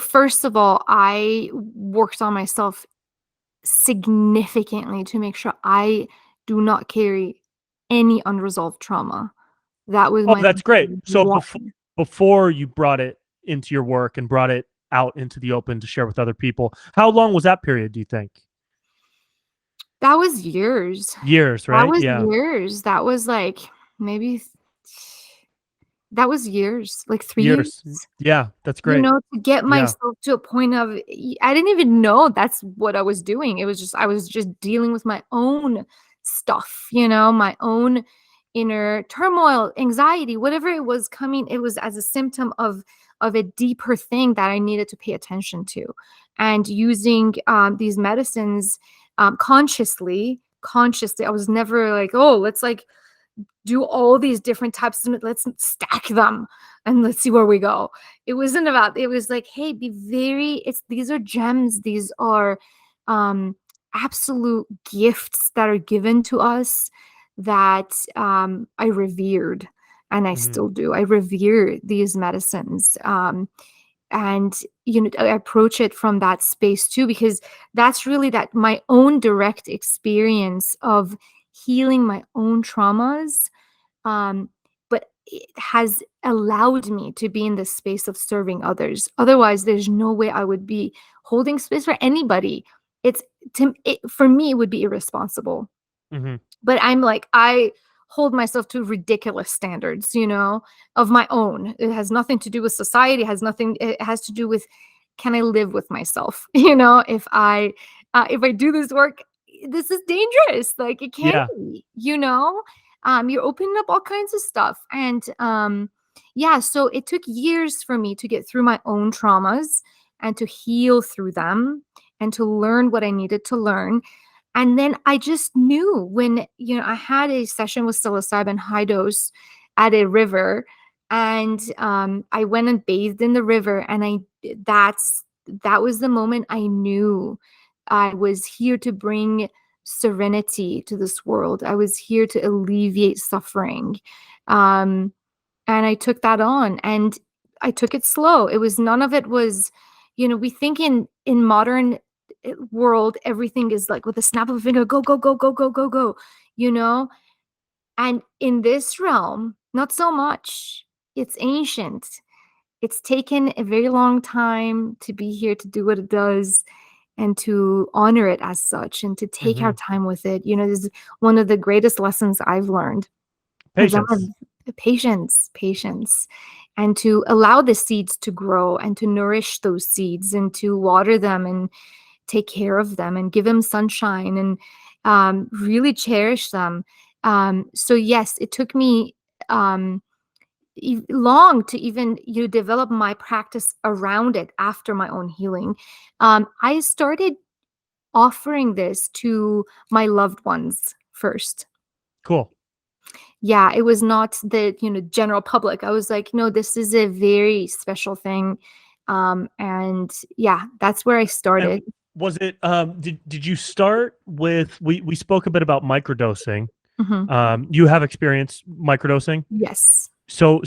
First of all, I worked on myself significantly to make sure I do not carry any unresolved trauma. That was my That's great. So one. before you brought it into your work and brought it out into the open to share with other people, how long was that period, do you think? That was years. Years, right? That was Yeah. years. That was like that was years, like 3 years. Yeah, that's great. To get myself to a point of, I didn't even know that's what I was doing. It was just, I was just dealing with my own stuff, my own inner turmoil, anxiety, whatever it was coming. It was as a symptom of a deeper thing that I needed to pay attention to. And using these medicines consciously, I was never like, oh, let's like do all these different types of, let's stack them and let's see where we go. It wasn't about, it was like, hey, these are gems. These are absolute gifts that are given to us that I revered, and I still do. I revere these medicines. and I approach it from that space too, because that's really that my own direct experience of healing my own traumas, but it has allowed me to be in this space of serving others. Otherwise, there's no way I would be holding space for anybody. For me, it would be irresponsible. Mm-hmm. But I'm like, I hold myself to ridiculous standards, of my own. It has nothing to do with society. It has to do with, can I live with myself? If I do this work, this is dangerous. Like, it can Yeah. be, you're opening up all kinds of stuff. And so it took years for me to get through my own traumas and to heal through them and to learn what I needed to learn. And then I just knew when, I had a session with psilocybin high dose at a river, and I went and bathed in the river, and that was the moment I knew I was here to bring serenity to this world. I was here to alleviate suffering. And I took that on, and I took it slow. None of it was, we think in modern world, everything is like with a snap of a finger, go, go, go, go, go, go, go, and in this realm, not so much. It's ancient. It's taken a very long time to be here, to do what it does, and to honor it as such, and to take our time with it. This is one of the greatest lessons I've learned. Patience, and to allow the seeds to grow and to nourish those seeds and to water them and take care of them and give them sunshine and really cherish them. So yes, it took me long to even develop my practice around it after my own healing. I started offering this to my loved ones first. Cool. Yeah, it was not the general public. I was like, no, this is a very special thing. And yeah, that's where I started. And was it did you start with, we spoke a bit about microdosing. You have experience microdosing? Yes. So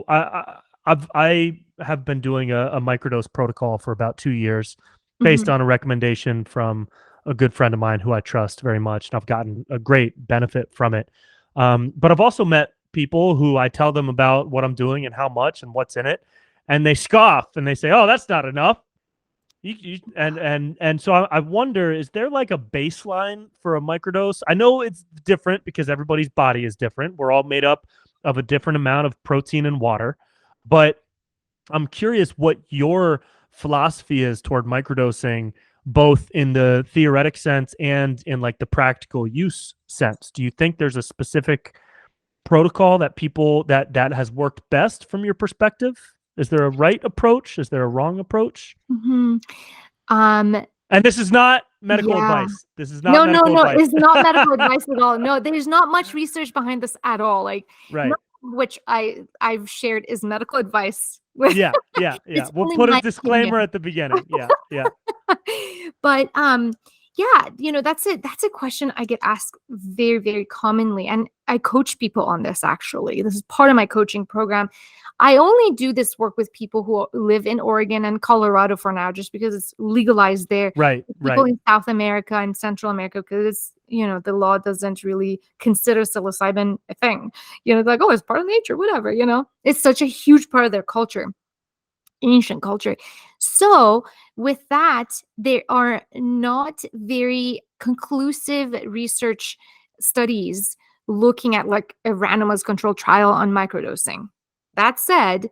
I have been doing a microdose protocol for about 2 years based on a recommendation from a good friend of mine who I trust very much, and I've gotten a great benefit from it. But I've also met people who I tell them about what I'm doing and how much and what's in it, and they scoff and they say, "Oh, that's not enough." And so I wonder, is there like a baseline for a microdose? I know it's different because everybody's body is different. We're all made up of a different amount of protein and water, but I'm curious what your philosophy is toward microdosing, both in the theoretic sense and in like the practical use sense. Do you think there's a specific protocol that people that has worked best from your perspective? Is there a right approach? Is there a wrong approach? And this is not medical advice. This is not medical advice. It's not medical advice at all. No, there's not much research behind this at all. Like, right. Which I've shared is medical advice. Yeah. We'll put a disclaimer at the beginning. Yeah. But that's it. That's a question I get asked very, very commonly. And I coach people on this, actually. This is part of my coaching program. I only do this work with people who live in Oregon and Colorado for now, just because it's legalized there. Right. People in South America and Central America, because the law doesn't really consider psilocybin a thing. Like, oh, it's part of nature, whatever. It's such a huge part of their culture, ancient culture. So with that, there are not very conclusive research studies looking at like a randomized controlled trial on microdosing. That said,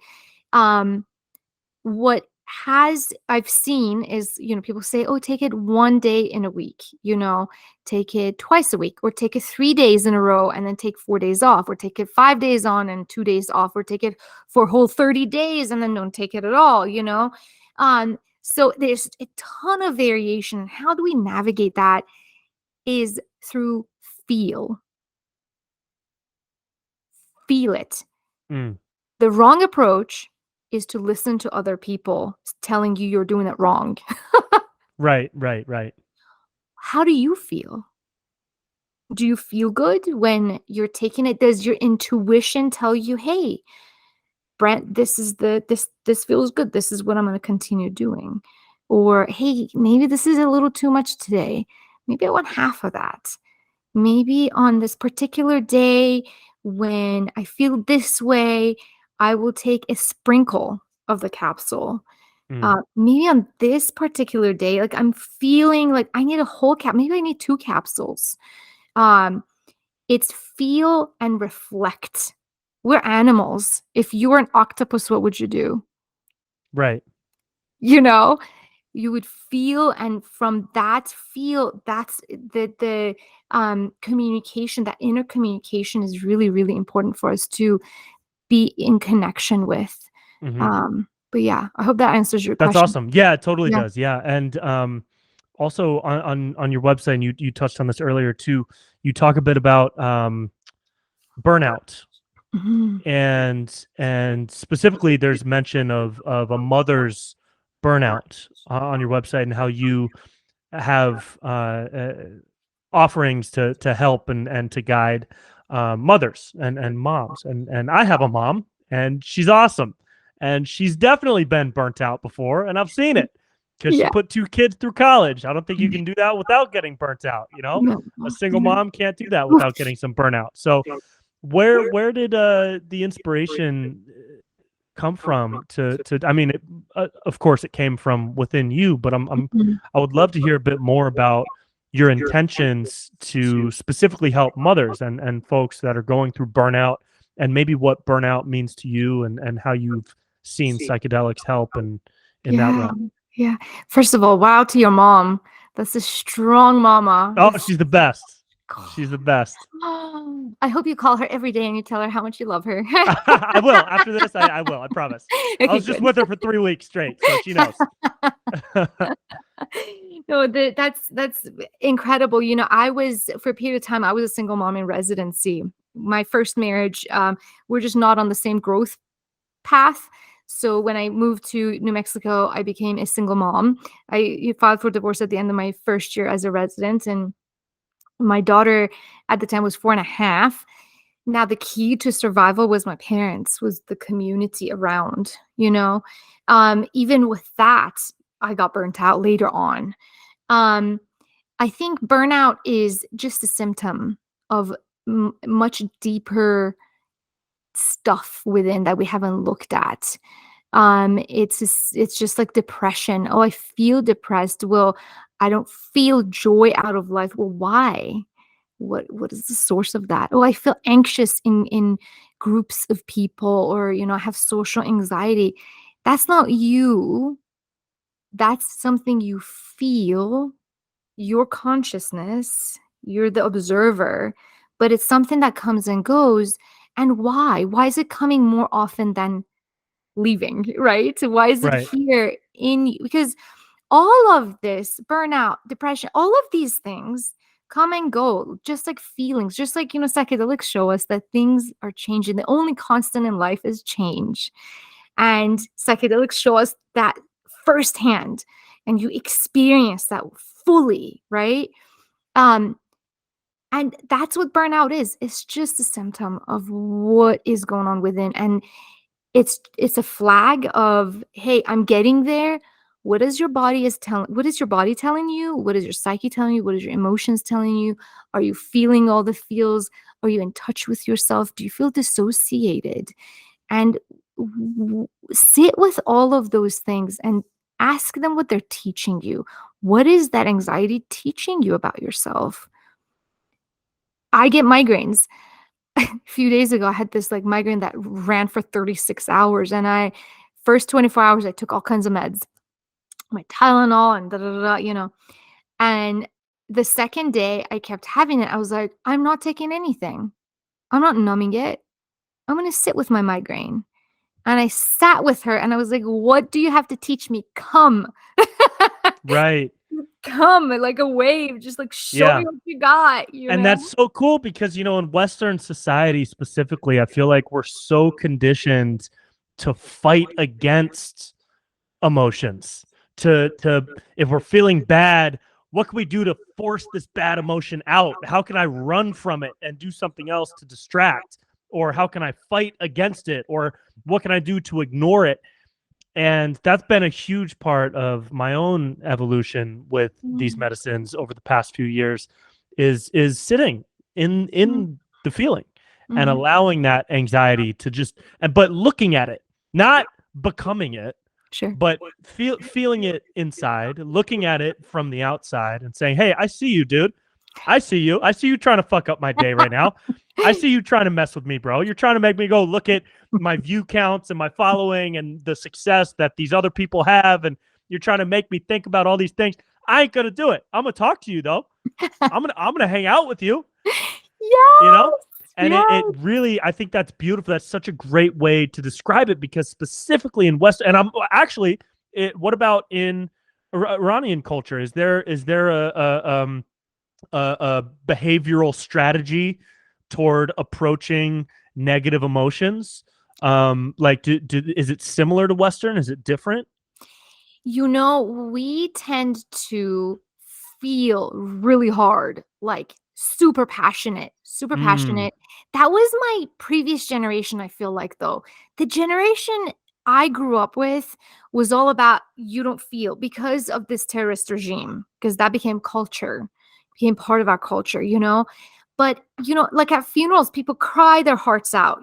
what I've seen is, people say, oh, take it 1 day in a week, take it twice a week, or take it 3 days in a row and then take 4 days off, or take it 5 days on and 2 days off, or take it for a whole 30 days and then don't take it at all, So there's a ton of variation. How do we navigate that is through feel it. The wrong approach is to listen to other people telling you you're doing it wrong. Right. How do you feel? Do you feel good when you're taking it? Does your intuition tell you, hey, Brent, this feels good. This is what I'm going to continue doing. Or, hey, maybe this is a little too much today. Maybe I want half of that. Maybe on this particular day when I feel this way, I will take a sprinkle of the capsule. Maybe on this particular day, like I'm feeling like I need a whole maybe I need 2 capsules. It's feel and reflect. We're animals. If you were an octopus, what would you do? Right. You know, you would feel, and from that feel, that's the communication, that inner communication is really, really important for us to be in connection with. But yeah, I hope that answers your That's question. awesome. Yeah, it totally Yeah. does. Yeah. And also on your website, and you touched on this earlier too, you talk a bit about burnout. Mhm. And specifically there's mention of a mother's burnout on your website, and how you have offerings to help and to guide mothers and moms, and I have a mom, and she's awesome, and she's definitely been burnt out before, and I've seen it because she Yeah. put 2 kids through college. I don't think you can do that without getting burnt out. No. A single Yeah. mom can't do that without getting some burnout. So where did the inspiration come from to I mean, of course it came from within you, but Mhm. I would love to hear a bit more about your intentions to specifically help mothers and folks that are going through burnout, and maybe what burnout means to you, and how you've seen psychedelics help in that Yeah. realm. Yeah. First of all, wow to your mom. That's a strong mama. Oh, she's the best. She's the best. I hope you call her every day and you tell her how much you love her. I will. After this, I will. I promise. I Okay, was just good. with her for 3 weeks straight, so she knows. No, that's incredible. I was, for a period of time, I was a single mom in residency. My first marriage, we're just not on the same growth path. So when I moved to New Mexico, I became a single mom. I filed for divorce at the end of my first year as a resident, and my daughter at the time was 4.5. Now, the key to survival was my parents, was the community around, Even with that, I got burnt out later on. Um, I think burnout is just a symptom of much deeper stuff within that we haven't looked at. It's just like depression. Oh, I feel depressed. Well, I don't feel joy out of life. Well, why? What is the source of that? Oh, I feel anxious in groups of people, or I have social anxiety. That's not you. That's something you feel, your consciousness, you're the observer, but it's something that comes and goes. And why? Why is it coming more often than leaving, right? So why is it Right. here in you? Because all of this, burnout, depression, all of these things come and go, just like feelings, just like, psychedelics show us that things are changing. The only constant in life is change. And psychedelics show us that firsthand, and you experience that fully, right? Um, and that's what burnout is. It's just a symptom of what is going on within. And it's a flag of, hey, I'm getting there. What is your body telling you? What is your psyche telling you? What is your emotions telling you? Are you feeling all the feels? Are you in touch with yourself? Do you feel dissociated? And sit with all of those things and ask them what they're teaching you. What is that anxiety teaching you about yourself? I get migraines. A few days ago, I had this like migraine that ran for 36 hours. And first 24 hours, I took all kinds of meds, my Tylenol and da da da, And the second day I kept having it, I was like, I'm not taking anything. I'm not numbing it. I'm going to sit with my migraine. And I sat with her and I was like, what do you have to teach me? Come. Right. Come like a wave. Just like show me Yeah. what you got, And that's so cool because, in Western society specifically, I feel like we're so conditioned to fight against emotions. To if we're feeling bad, what can we do to force this bad emotion out? How can I run from it and do something else to distract? or how can I fight against it, or what can I do to ignore it? And that's been a huge part of my own evolution with these Mm, medicines over the past few years, is sitting in mm, the feeling and mhm. allowing that anxiety to just, but looking at it, not becoming it, Sure. but feeling it inside, looking at it from the outside and saying, "Hey, I see you, dude. I see you. I see you trying to fuck up my day right now. I see you trying to mess with me, bro. You're trying to make me go look at my view counts and my following and the success that these other people have, and you're trying to make me think about all these things. I ain't gonna do it. I'm gonna talk to you though. I'm gonna hang out with you, you know?" Yes, And it yes. really, I think that's beautiful. That's such a great way to describe it, because specifically in West, and I'm actually, what about in Iranian culture? Is there a behavioral strategy toward approaching negative emotions? Like, is it similar to Western? Is it different? We tend to feel really hard, like super passionate, super Mm, passionate. That was my previous generation, I feel like, though. The generation I grew up with was all about you don't feel because of this terrorist regime, because that became culture, became part of our culture. But, like at funerals, people cry their hearts out.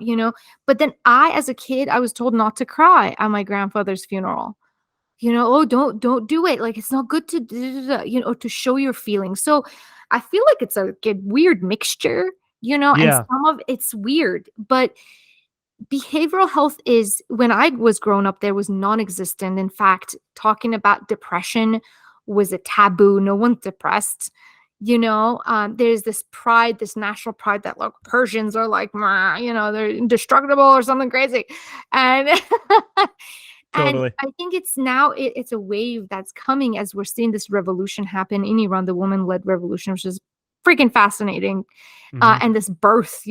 But then as a kid, I was told not to cry at my grandfather's funeral. Oh, don't do it. Like it's not good to to show your feelings. So I feel like it's a weird mixture, and yeah. some of it's weird, but behavioral health is when I was growing up, there was non-existent. In fact, talking about depression was a taboo. No one's depressed. There's this pride, this national pride that like Persians are like, "Meh," they're indestructible or something crazy. And and Totally. I think it's now it's a wave that's coming as we're seeing this revolution happen in Iran, the woman-led revolution, which is freaking fascinating. Hmm. And this birth.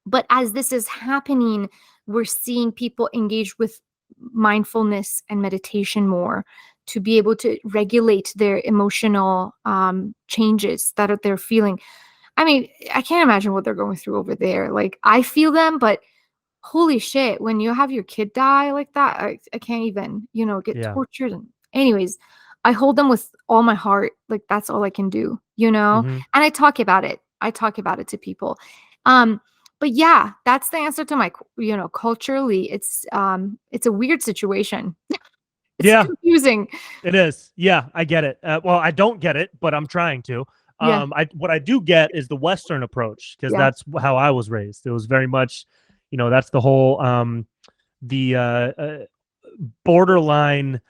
But as this is happening, we're seeing people engage with mindfulness and meditation more to be able to regulate their emotional changes that they're feeling. I mean, I can't imagine what they're going through over there. Like, I feel them, but holy shit, when you have your kid die like that, I can't even, get Yeah. tortured. And, anyways, I hold them with all my heart. Like, that's all I can do. Hmm. And I talk about it. I talk about it to people. Um, but yeah, that's the answer to culturally, it's a weird situation. It's Yeah, confusing. it is. Yeah, I get it. Well, I don't get it, but I'm trying to. Yeah, What I do get is the Western approach, because yeah. that's how I was raised. It was very much, that's the whole the borderline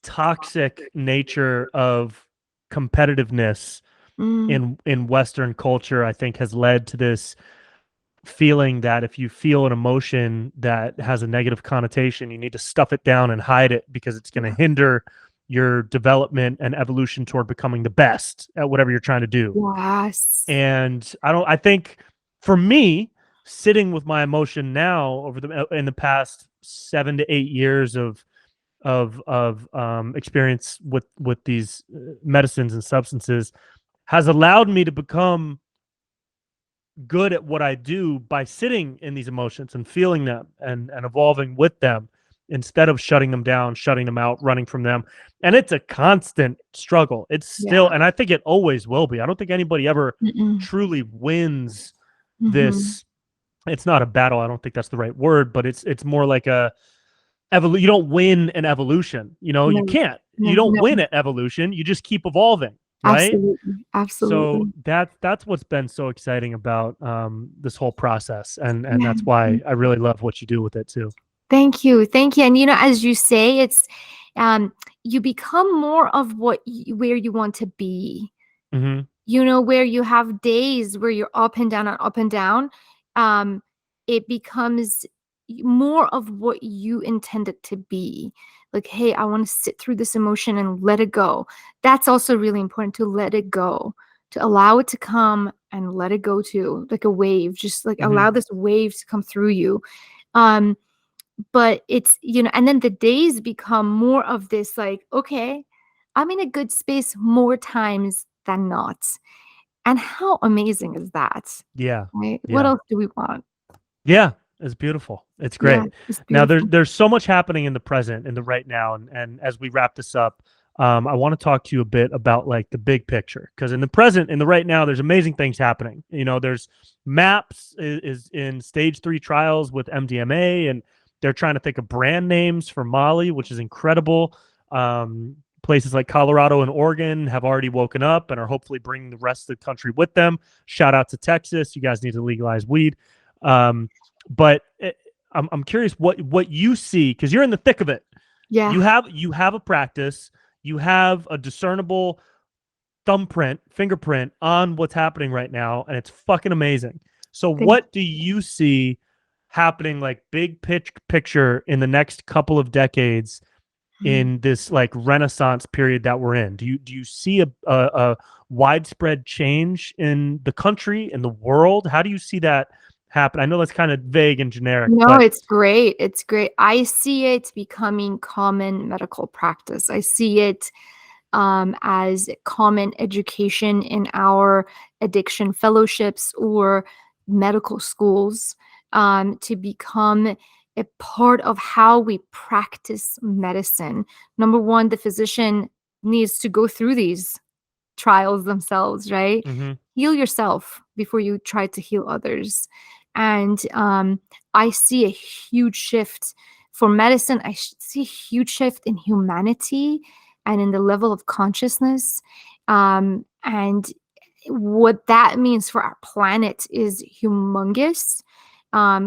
toxic nature of competitiveness Mm, in Western culture. I think has led to this feeling that if you feel an emotion that has a negative connotation, you need to stuff it down and hide it, because it's going to yeah. hinder your development and evolution toward becoming the best at whatever you're trying to do. Yes. And I think for me, sitting with my emotion now over in the past 7 to 8 years of experience with these medicines and substances has allowed me to become good at what I do by sitting in these emotions and feeling them and evolving with them, instead of shutting them down, shutting them out, running from them. And it's a constant struggle. It's still, Yeah. and I think it always will be. I don't think anybody ever Mm-mm. truly wins Mm-hmm. this. It's not a battle. I don't think that's the right word, but it's more like a you don't win an evolution. You No, can't. You no, don't no. win at evolution. You just keep evolving, right? Absolutely. So Absolutely. that's what's been so exciting about this whole process, and Yeah. that's why I really love what you do with it too. Thank you. Thank you. And as you say, it's um you become more of where you want to be. Hmm. Where you have days where you're up and down and up and down. Um it becomes more of what you intend it to be. Like, hey, I want to sit through this emotion and let it go. That's also really important, to let it go, to allow it to come and let it go too, like a wave. Just like Hmm. allow this wave to come through you. Um But and then the days become more of this like, okay, I'm in a good space more times than not. And how amazing is that? Yeah. Right? What Yeah. else do we want? Yeah. It's beautiful. It's Yeah, great. it's Now beautiful. there's so much happening in the present, in the right now. And as we wrap this up, I want to talk to you a bit about like the big picture. Because in the present, in the right now, there's amazing things happening. There's MAPS is in stage 3 trials with MDMA, and they're trying to think of brand names for Molly, which is incredible. Places like Colorado and Oregon have already woken up and are hopefully bringing the rest of the country with them. Shout out to Texas. You guys need to legalize weed. But I'm curious what you see, because you're in the thick of it. Yeah. You have a practice. You have a discernible fingerprint on what's happening right now, and it's fucking amazing. So what do you see happening, like big picture, in the next couple of decades in this like Renaissance period that we're in? Do you see a widespread change in the country, in the world? How do you see that happen? I know that's kind of vague and generic, No, but it's great. It's great. I see it becoming common medical practice. I see it as common education in our addiction fellowships or medical schools, to become a part of how we practice medicine. Number one, the physician needs to go through these trials themselves, right? Mhm. Heal yourself before you try to heal others. And I see a huge shift for medicine. I see a huge shift in humanity and in the level of consciousness. And what that means for our planet is humongous.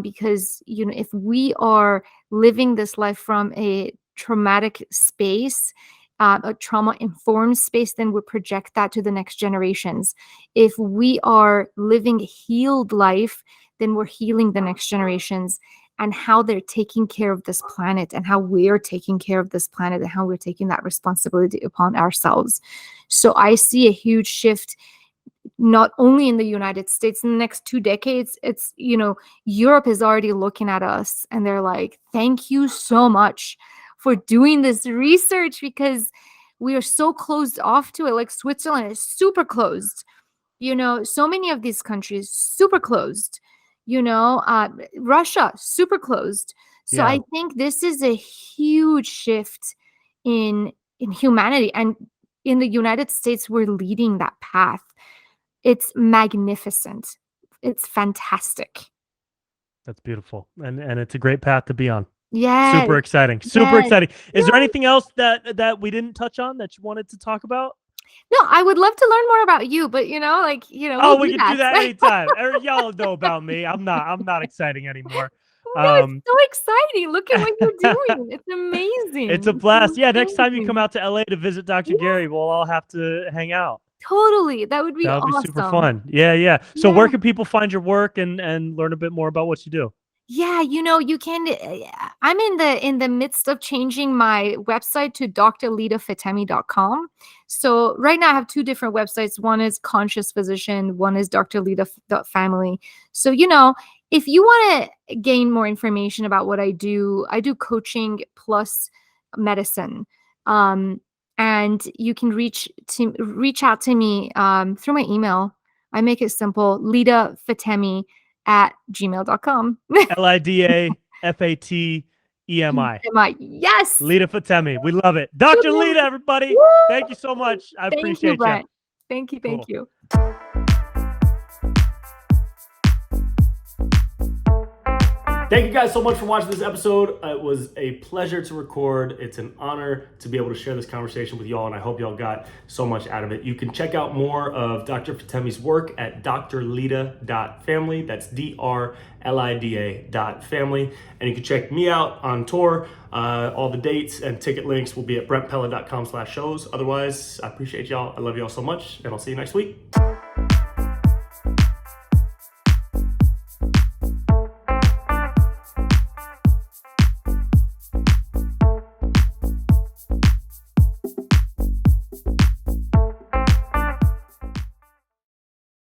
Because, if we are living this life from a traumatic space, a trauma informed space, then we project that to the next generations. If we are living a healed life, then we're healing the next generations, and how they're taking care of this planet, and how we're taking care of this planet, and how we're taking that responsibility upon ourselves. So I see a huge shift, not only in the United States in the next 2 decades. It's, Europe is already looking at us and they're like, thank you so much for doing this research, because we are so closed off to it. Like Switzerland is super closed. So many of these countries super closed. Russia super closed. So Yeah. I think this is a huge shift in humanity, and in the United States we're leading that path. It's magnificent. It's fantastic. That's beautiful. And it's a great path to be on. Yes. Super exciting. Super Yes. exciting. Is there Yes. anything else that we didn't touch on that you wanted to talk about? No, I would love to learn more about you, but Oh, we'll we do can do that that. anytime. Y'all know about me. I'm not exciting anymore. No, it's so exciting. Look at what you're doing. It's amazing. It's a blast. Yeah, next time you come amazing. out to LA to visit Dr. Yeah. Gary, we'll all have to hang out. Totally. That would be That would be awesome. super fun. Yeah. So Yeah. where can people find your work and learn a bit more about what you do? Yeah, you can. I'm in the midst of changing my website to drlidafatemi.com. So right now I have 2 different websites. One is Conscious Physician, one is drlida.family. So, if you want to gain more information about what I do coaching plus medicine. And you can reach out to me through my email. I make it simple, LidaFatemi@gmail.com. LidaFatemi. Yes. Lida Fatemi. We love it. Dr. Lida, everybody. Woo! Thank you so much. I Thank appreciate you, Brent. Thank you. Thank Cool. you. Thank you guys so much for watching this episode. It was a pleasure to record. It's an honor to be able to share this conversation with y'all, and I hope y'all got so much out of it. You can check out more of Dr. Fatemi's work at drlida.family. That's drlida.family. And you can check me out on tour. All the dates and ticket links will be at brentpella.com/shows. Otherwise, I appreciate y'all. I love y'all so much, and I'll see you next week.